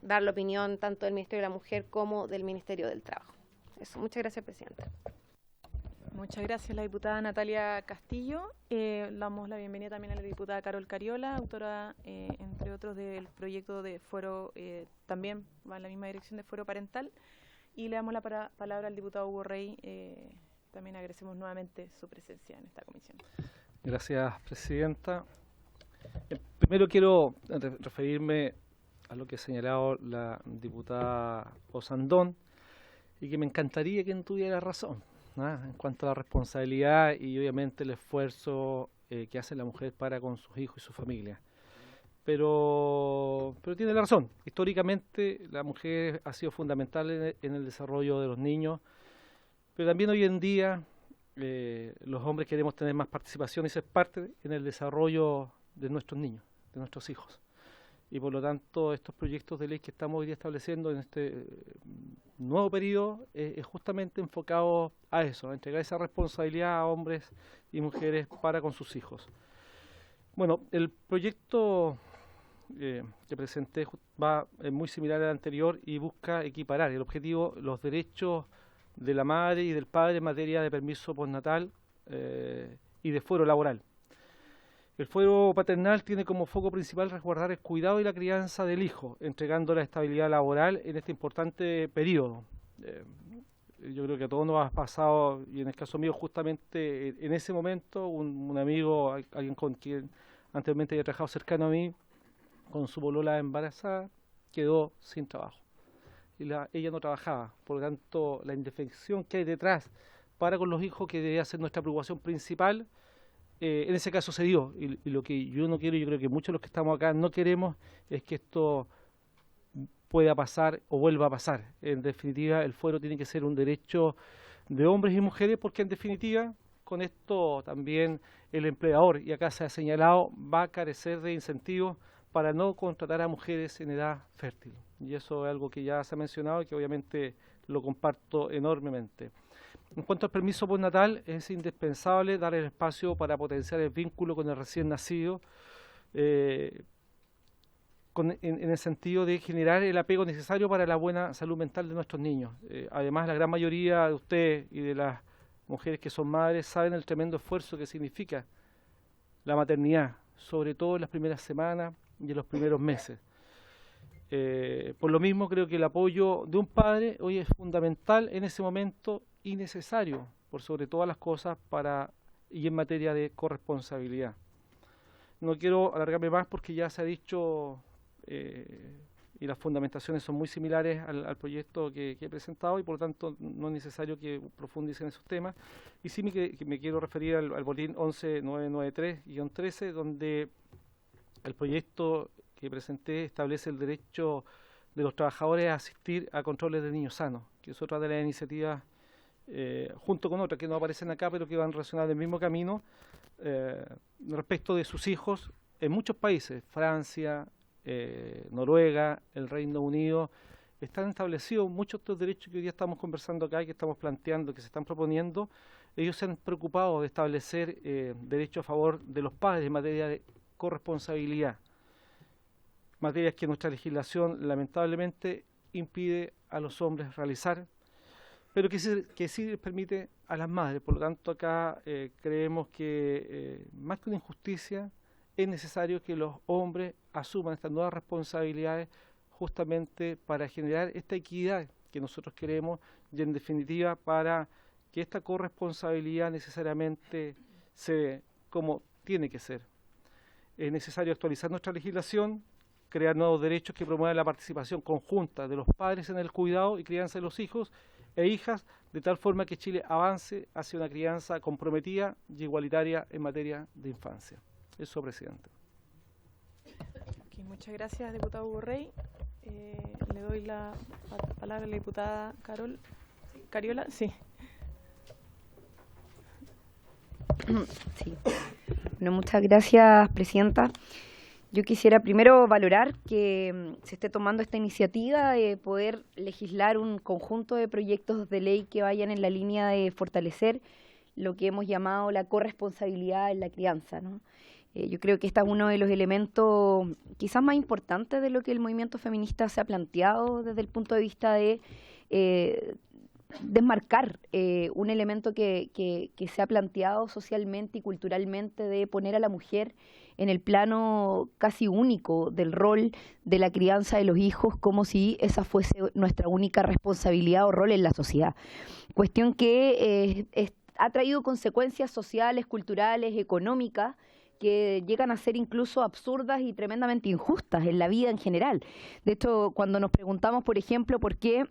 dar la opinión tanto del Ministerio de la Mujer como del Ministerio del Trabajo. Eso, muchas gracias, presidenta. Muchas gracias, la diputada Natalia Castillo. Damos la bienvenida también a la diputada Carol Cariola, autora, entre otros, del proyecto de fuero, también va en la misma dirección, de fuero parental. Y le damos la palabra al diputado Hugo Rey. También agradecemos nuevamente su presencia en esta comisión. Gracias, presidenta. Primero quiero referirme a lo que ha señalado la diputada Osandón, y que me encantaría que tuviera razón, en cuanto a la responsabilidad y obviamente el esfuerzo que hace la mujer para con sus hijos y su familia. Pero tiene la razón. Históricamente la mujer ha sido fundamental en el desarrollo de los niños, pero también hoy en día los hombres queremos tener más participación y ser parte en el desarrollo de nuestros niños, de nuestros hijos. Y por lo tanto estos proyectos de ley que estamos hoy día estableciendo en este nuevo periodo es justamente enfocado a eso, a entregar esa responsabilidad a hombres y mujeres para con sus hijos. Bueno, el proyecto que presenté es muy similar al anterior y busca equiparar el objetivo, los derechos de la madre y del padre en materia de permiso postnatal y de fuero laboral. El fuero paternal tiene como foco principal resguardar el cuidado y la crianza del hijo, entregando la estabilidad laboral en este importante periodo. Yo creo que a todos nos ha pasado, y en el caso mío justamente en ese momento, un amigo, alguien con quien anteriormente había trabajado cercano a mí, con su polola embarazada, quedó sin trabajo. Y ella no trabajaba, por lo tanto la indefensión que hay detrás para con los hijos, que debe ser nuestra preocupación principal, en ese caso se dio, y lo que yo no quiero, yo creo que muchos de los que estamos acá no queremos, es que esto pueda pasar o vuelva a pasar. En definitiva, el fuero tiene que ser un derecho de hombres y mujeres, porque en definitiva, con esto también el empleador, y acá se ha señalado, va a carecer de incentivos para no contratar a mujeres en edad fértil. Y eso es algo que ya se ha mencionado y que obviamente lo comparto enormemente. En cuanto al permiso postnatal, es indispensable dar el espacio para potenciar el vínculo con el recién nacido, en el sentido de generar el apego necesario para la buena salud mental de nuestros niños. Además, la gran mayoría de ustedes y de las mujeres que son madres, saben el tremendo esfuerzo que significa la maternidad, sobre todo en las primeras semanas y en los primeros meses. Por lo mismo creo que el apoyo de un padre hoy es fundamental en ese momento y necesario, por sobre todas las cosas, y en materia de corresponsabilidad. No quiero alargarme más porque ya se ha dicho y las fundamentaciones son muy similares al proyecto que he presentado y por lo tanto no es necesario que profundice en esos temas. Y sí me quiero referir al boletín 11993-13, donde el proyecto que presenté establece el derecho de los trabajadores a asistir a controles de niños sanos, que es otra de las iniciativas, junto con otras que no aparecen acá, pero que van relacionadas del mismo camino, respecto de sus hijos en muchos países, Francia, Noruega, el Reino Unido, están establecidos muchos de estos derechos que hoy día estamos conversando acá y que estamos planteando, que se están proponiendo. Ellos se han preocupado de establecer derechos a favor de los padres en materia de corresponsabilidad, materias que nuestra legislación lamentablemente impide a los hombres realizar, pero que sí les permite a las madres. Por lo tanto, acá creemos que más que una injusticia, es necesario que los hombres asuman estas nuevas responsabilidades justamente para generar esta equidad que nosotros queremos y en definitiva para que esta corresponsabilidad necesariamente se dé como tiene que ser. Es necesario actualizar nuestra legislación, crear nuevos derechos que promuevan la participación conjunta de los padres en el cuidado y crianza de los hijos e hijas, de tal forma que Chile avance hacia una crianza comprometida y igualitaria en materia de infancia. Eso, presidente. Okay, muchas gracias, diputado Hugo Rey. Le doy la palabra a la diputada Cariola. Sí. Sí. Bueno, muchas gracias, presidenta. Yo quisiera primero valorar que se esté tomando esta iniciativa de poder legislar un conjunto de proyectos de ley que vayan en la línea de fortalecer lo que hemos llamado la corresponsabilidad en la crianza, ¿no? Yo creo que este es uno de los elementos quizás más importantes de lo que el movimiento feminista se ha planteado desde el punto de vista de desmarcar un elemento que se ha planteado socialmente y culturalmente de poner a la mujer en el plano casi único del rol de la crianza de los hijos, como si esa fuese nuestra única responsabilidad o rol en la sociedad. Cuestión que ha traído consecuencias sociales, culturales, económicas, que llegan a ser incluso absurdas y tremendamente injustas en la vida en general. De hecho, cuando nos preguntamos, por ejemplo, por qué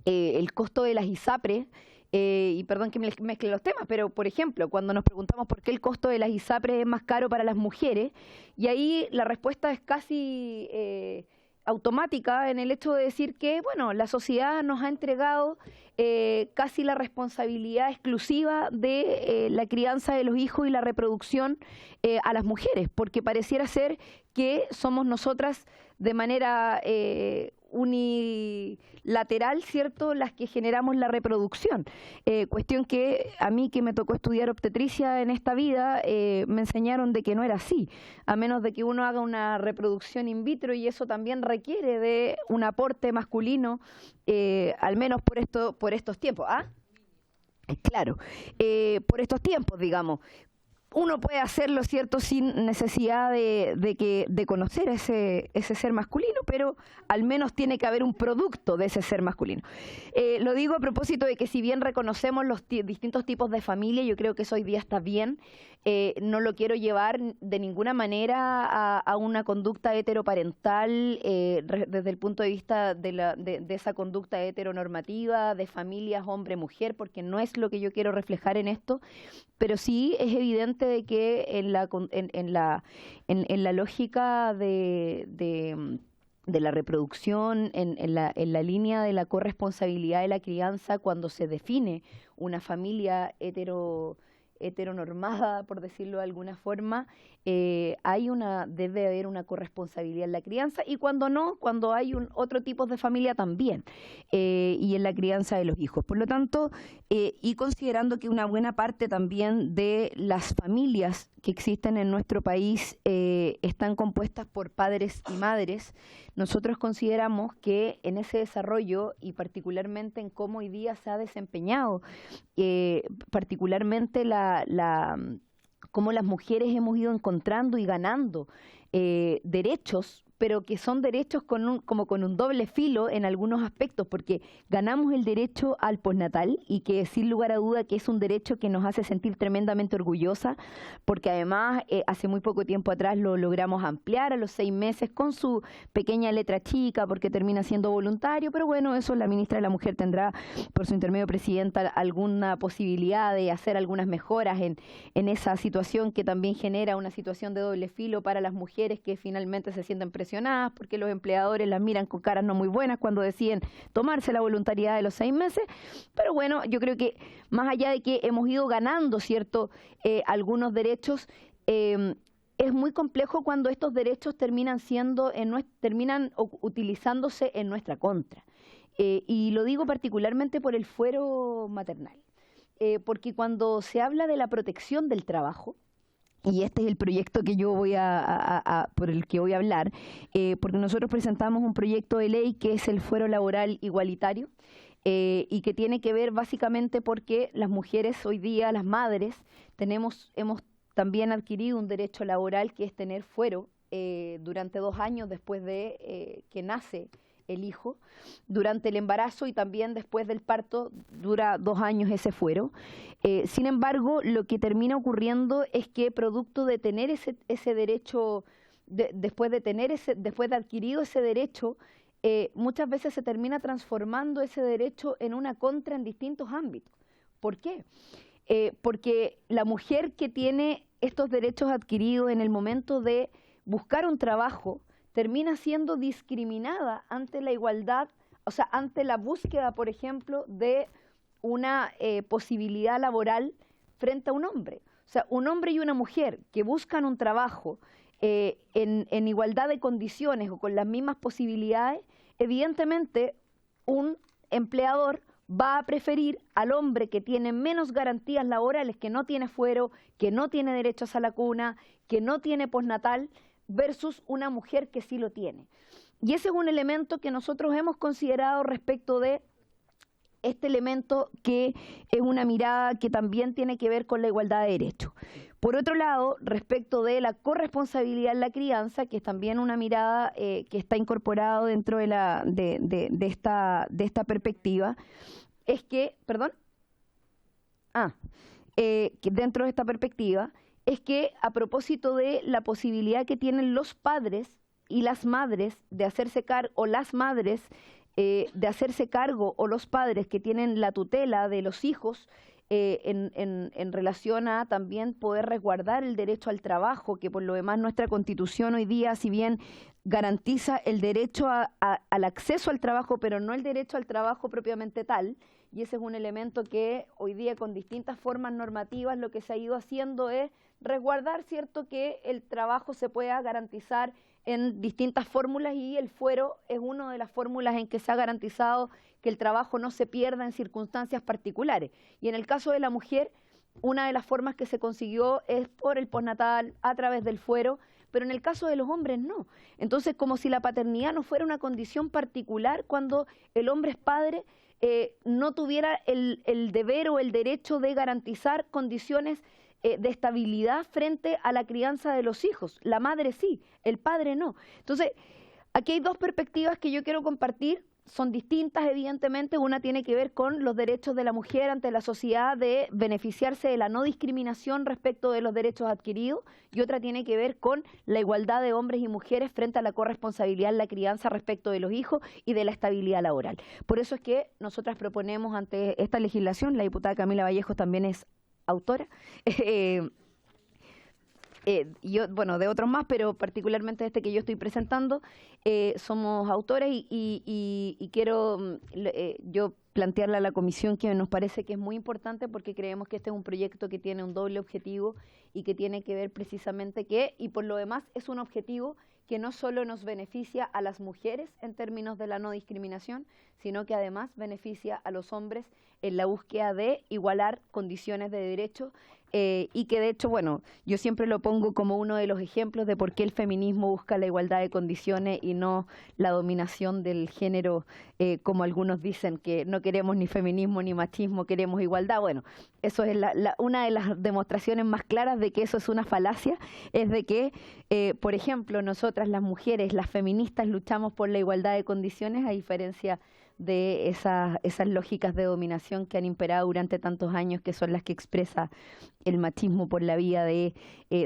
el costo de las ISAPRES, y perdón que mezcle los temas, pero por ejemplo, cuando nos preguntamos por qué el costo de las ISAPRES es más caro para las mujeres, y ahí la respuesta es casi automática en el hecho de decir que, bueno, la sociedad nos ha entregado casi la responsabilidad exclusiva de la crianza de los hijos y la reproducción a las mujeres, porque pareciera ser que somos nosotras de manera unilateral, ¿cierto?, las que generamos la reproducción. Cuestión que a mí, que me tocó estudiar obstetricia en esta vida, me enseñaron de que no era así, a menos de que uno haga una reproducción in vitro, y eso también requiere de un aporte masculino, al menos por estos tiempos. ¿Ah? Claro, por estos tiempos, digamos. Uno puede hacerlo, ¿cierto?, sin necesidad de conocer ese ser masculino, pero al menos tiene que haber un producto de ese ser masculino. Lo digo a propósito de que si bien reconocemos los distintos tipos de familia, yo creo que eso hoy día está bien, no lo quiero llevar de ninguna manera a una conducta heteroparental desde el punto de vista de esa conducta heteronormativa, de familias hombre-mujer, porque no es lo que yo quiero reflejar en esto, pero sí es evidente de que en la lógica de la reproducción, en la línea de la corresponsabilidad de la crianza, cuando se define una familia heteronormada, por decirlo de alguna forma, debe haber una corresponsabilidad en la crianza, y cuando no, cuando hay otro tipo de familia también, y en la crianza de los hijos. Por lo tanto, y considerando que una buena parte también de las familias que existen en nuestro país están compuestas por padres y madres, nosotros consideramos que en ese desarrollo y particularmente en cómo hoy día se ha desempeñado, particularmente cómo las mujeres hemos ido encontrando y ganando derechos, pero que son derechos como con un doble filo en algunos aspectos, porque ganamos el derecho al postnatal y que sin lugar a duda que es un derecho que nos hace sentir tremendamente orgullosa, porque además hace muy poco tiempo atrás lo logramos ampliar a los 6 meses con su pequeña letra chica, porque termina siendo voluntario, pero bueno, eso la ministra de la Mujer tendrá por su intermedio presidenta alguna posibilidad de hacer algunas mejoras en esa situación que también genera una situación de doble filo para las mujeres que finalmente se sienten presionadas porque los empleadores las miran con caras no muy buenas cuando deciden tomarse la voluntariedad de los 6 meses, pero bueno, yo creo que más allá de que hemos ido ganando, ¿cierto?, algunos derechos, es muy complejo cuando estos derechos terminan utilizándose en nuestra contra. Y lo digo particularmente por el fuero maternal, porque cuando se habla de la protección del trabajo, y este es el proyecto que yo por el que voy a hablar, porque nosotros presentamos un proyecto de ley que es el fuero laboral igualitario, y que tiene que ver básicamente porque las mujeres hoy día, las madres, hemos también adquirido un derecho laboral que es tener fuero durante 2 años después de que nace el hijo, durante el embarazo y también después del parto dura 2 años ese fuero. Sin embargo, lo que termina ocurriendo es que producto de tener ese derecho, después de adquirido ese derecho, muchas veces se termina transformando ese derecho en una contra en distintos ámbitos. ¿Por qué? Porque la mujer que tiene estos derechos adquiridos en el momento de buscar un trabajo termina siendo discriminada ante la igualdad, o sea, ante la búsqueda, por ejemplo, de una posibilidad laboral frente a un hombre. O sea, un hombre y una mujer que buscan un trabajo en igualdad de condiciones o con las mismas posibilidades, evidentemente un empleador va a preferir al hombre que tiene menos garantías laborales, que no tiene fuero, que no tiene derechos a la cuna, que no tiene postnatal, versus una mujer que sí lo tiene. Y ese es un elemento que nosotros hemos considerado respecto de este elemento que es una mirada que también tiene que ver con la igualdad de derechos. Por otro lado, respecto de la corresponsabilidad en la crianza, que es también una mirada que está incorporado dentro de esta perspectiva, es que, que dentro de esta perspectiva, es que a propósito de la posibilidad que tienen los padres y las madres de hacerse cargo, o las madres de hacerse cargo, o los padres que tienen la tutela de los hijos en relación a también poder resguardar el derecho al trabajo, que por lo demás nuestra Constitución hoy día, si bien garantiza el derecho al acceso al trabajo, pero no el derecho al trabajo propiamente tal, y ese es un elemento que hoy día con distintas formas normativas lo que se ha ido haciendo es resguardar, ¿cierto?, que el trabajo se pueda garantizar en distintas fórmulas, y el fuero es una de las fórmulas en que se ha garantizado que el trabajo no se pierda en circunstancias particulares. Y en el caso de la mujer, una de las formas que se consiguió es por el postnatal, a través del fuero, pero en el caso de los hombres no. Entonces, como si la paternidad no fuera una condición particular cuando el hombre es padre, no tuviera el deber o el derecho de garantizar condiciones de estabilidad frente a la crianza de los hijos. La madre sí, el padre no. Entonces, aquí hay 2 perspectivas que yo quiero compartir. Son distintas, evidentemente. Una tiene que ver con los derechos de la mujer ante la sociedad de beneficiarse de la no discriminación respecto de los derechos adquiridos, y otra tiene que ver con la igualdad de hombres y mujeres frente a la corresponsabilidad en la crianza respecto de los hijos y de la estabilidad laboral. Por eso es que nosotras proponemos ante esta legislación, la diputada Camila Vallejos también es autora, yo, bueno, de otros más, pero particularmente este que yo estoy presentando, somos autores y quiero yo plantearle a la comisión que nos parece que es muy importante, porque creemos que este es un proyecto que tiene un doble objetivo y que tiene que ver precisamente y por lo demás es un objetivo que no solo nos beneficia a las mujeres en términos de la no discriminación, sino que además beneficia a los hombres en la búsqueda de igualar condiciones de derecho, y que de hecho, bueno, yo siempre lo pongo como uno de los ejemplos de por qué el feminismo busca la igualdad de condiciones y no la dominación del género, como algunos dicen que no queremos ni feminismo ni machismo, queremos igualdad. Bueno, eso es una de las demostraciones más claras de que eso es una falacia, es de que, por ejemplo, nosotras las mujeres, las feministas, luchamos por la igualdad de condiciones a diferencia de esas lógicas de dominación que han imperado durante tantos años, que son las que expresa el machismo por la vía de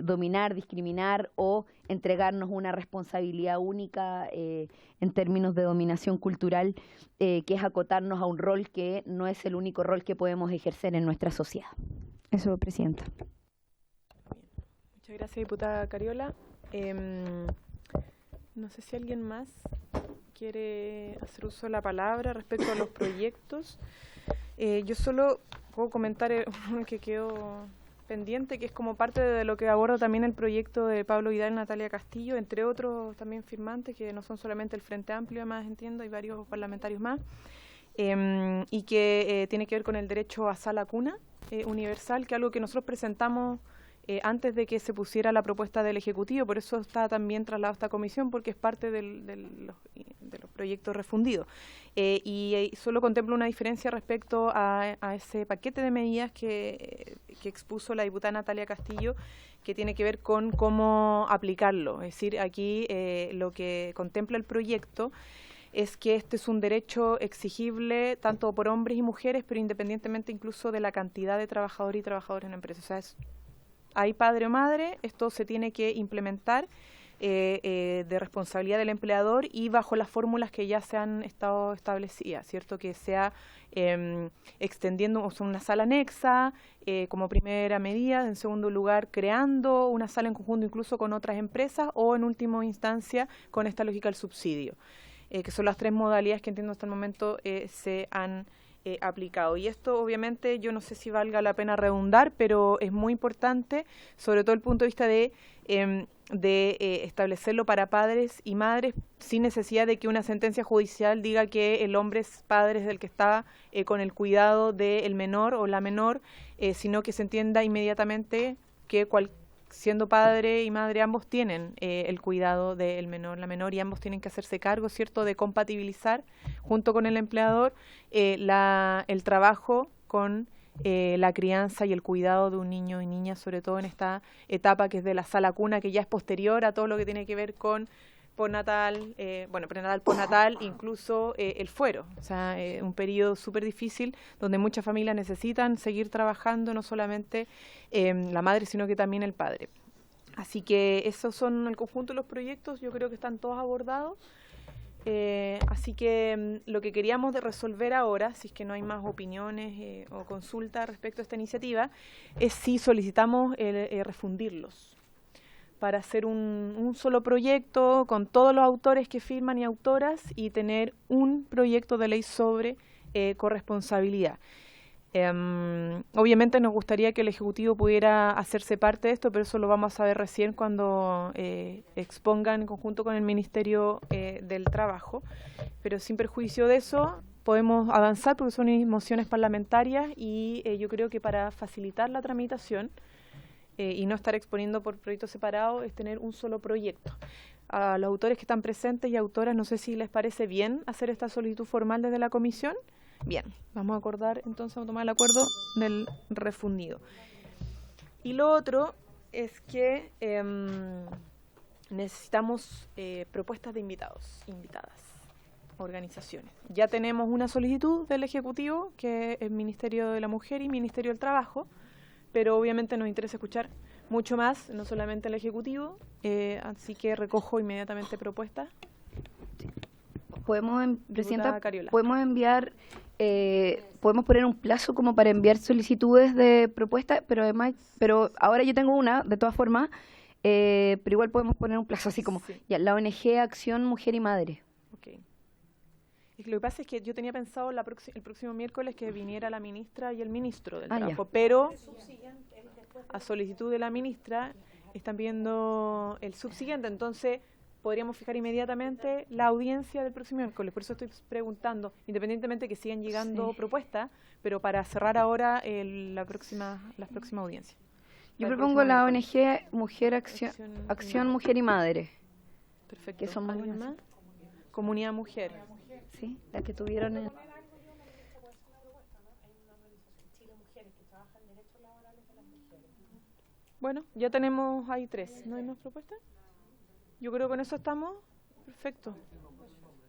dominar, discriminar o entregarnos una responsabilidad única en términos de dominación cultural, que es acotarnos a un rol que no es el único rol que podemos ejercer en nuestra sociedad. Eso, Presidenta. Muchas gracias, diputada Cariola. No sé si alguien más quiere hacer uso de la palabra respecto a los proyectos. Yo solo puedo comentar uno que quedó pendiente, que es como parte de lo que aborda también el proyecto de Pablo Vidal y Natalia Castillo, entre otros también firmantes, que no son solamente el Frente Amplio, además entiendo, hay varios parlamentarios más, y que tiene que ver con el derecho a sala cuna universal, que es algo que nosotros presentamos antes de que se pusiera la propuesta del Ejecutivo, por eso está también trasladado a esta comisión, porque es parte de los proyectos refundidos. Y solo contemplo una diferencia respecto a ese paquete de medidas que expuso la diputada Natalia Castillo, que tiene que ver con cómo aplicarlo. Es decir, aquí lo que contempla el proyecto es que este es un derecho exigible tanto por hombres y mujeres, pero independientemente incluso de la cantidad de trabajadores y trabajadoras en la empresa. O sea, hay padre o madre, esto se tiene que implementar de responsabilidad del empleador y bajo las fórmulas que ya se han estado establecidas, ¿cierto? Que sea extendiendo una sala anexa como primera medida, en segundo lugar creando una sala en conjunto incluso con otras empresas o en última instancia con esta lógica del subsidio, que son las tres modalidades que entiendo hasta el momento se han aplicado. Y esto obviamente yo no sé si valga la pena redundar, pero es muy importante, sobre todo el punto de vista de establecerlo para padres y madres sin necesidad de que una sentencia judicial diga que el hombre es padre del que está con el cuidado del menor o la menor, sino que se entienda inmediatamente que siendo padre y madre ambos tienen el cuidado del menor, la menor, y ambos tienen que hacerse cargo, ¿cierto?, de compatibilizar junto con el empleador el trabajo con la crianza y el cuidado de un niño y niña, sobre todo en esta etapa que es de la sala cuna, que ya es posterior a todo lo que tiene que ver con postnatal, prenatal, postnatal, incluso el fuero. O sea, un periodo súper difícil donde muchas familias necesitan seguir trabajando, no solamente la madre, sino que también el padre. Así que esos son el conjunto de los proyectos, yo creo que están todos abordados. Así que lo que queríamos de resolver ahora, si es que no hay más opiniones o consultas respecto a esta iniciativa, es si solicitamos refundirlos para hacer un solo proyecto con todos los autores que firman y autoras y tener un proyecto de ley sobre corresponsabilidad. Obviamente nos gustaría que el Ejecutivo pudiera hacerse parte de esto, pero eso lo vamos a saber recién cuando expongan en conjunto con el Ministerio del Trabajo. Pero sin perjuicio de eso, podemos avanzar porque son mociones parlamentarias y yo creo que para facilitar la tramitación y no estar exponiendo por proyectos separados es tener un solo proyecto. A los autores que están presentes y autoras, no sé si les parece bien hacer esta solicitud formal desde la comisión. Bien, vamos a acordar entonces, vamos a tomar el acuerdo del refundido. Y lo otro es que necesitamos propuestas de invitadas, organizaciones. Ya tenemos una solicitud del Ejecutivo, que es el Ministerio de la Mujer y Ministerio del Trabajo, pero obviamente nos interesa escuchar mucho más, no solamente el Ejecutivo, así que recojo inmediatamente propuestas. Presidenta, podemos enviar, podemos poner un plazo como para enviar solicitudes de propuestas, pero ahora yo tengo una, de todas formas, pero igual podemos poner un plazo así como, sí. Ya, la ONG Acción Mujer y Madre. Okay. Y lo que pasa es que yo tenía pensado el próximo miércoles que viniera la ministra y el ministro del Trabajo, pero a solicitud de la ministra están viendo el subsiguiente, entonces podríamos fijar inmediatamente la audiencia del próximo miércoles. Por eso estoy preguntando, independientemente que sigan llegando propuestas, pero para cerrar ahora las próximas audiencias. Yo propongo la ONG Mujer Acción Mujer y Madre. Perfecto. Que son ¿Alguien más? Comunidad Mujer. Sí, la que tuvieron en... Bueno, ya tenemos ahí 3. ¿No hay más propuestas? Yo creo que con eso estamos. Perfecto.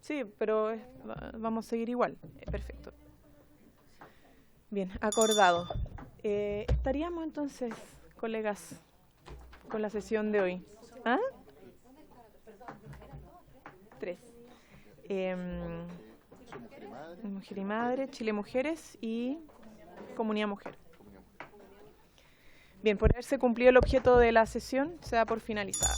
Sí, pero vamos a seguir igual. Perfecto. Bien, acordado. Estaríamos entonces, colegas, con la sesión de hoy. ¿Ah? 3. Mujer y Madre, Chile Mujeres y Comunidad Mujer. Bien, por haberse cumplido el objeto de la sesión, se da por finalizada.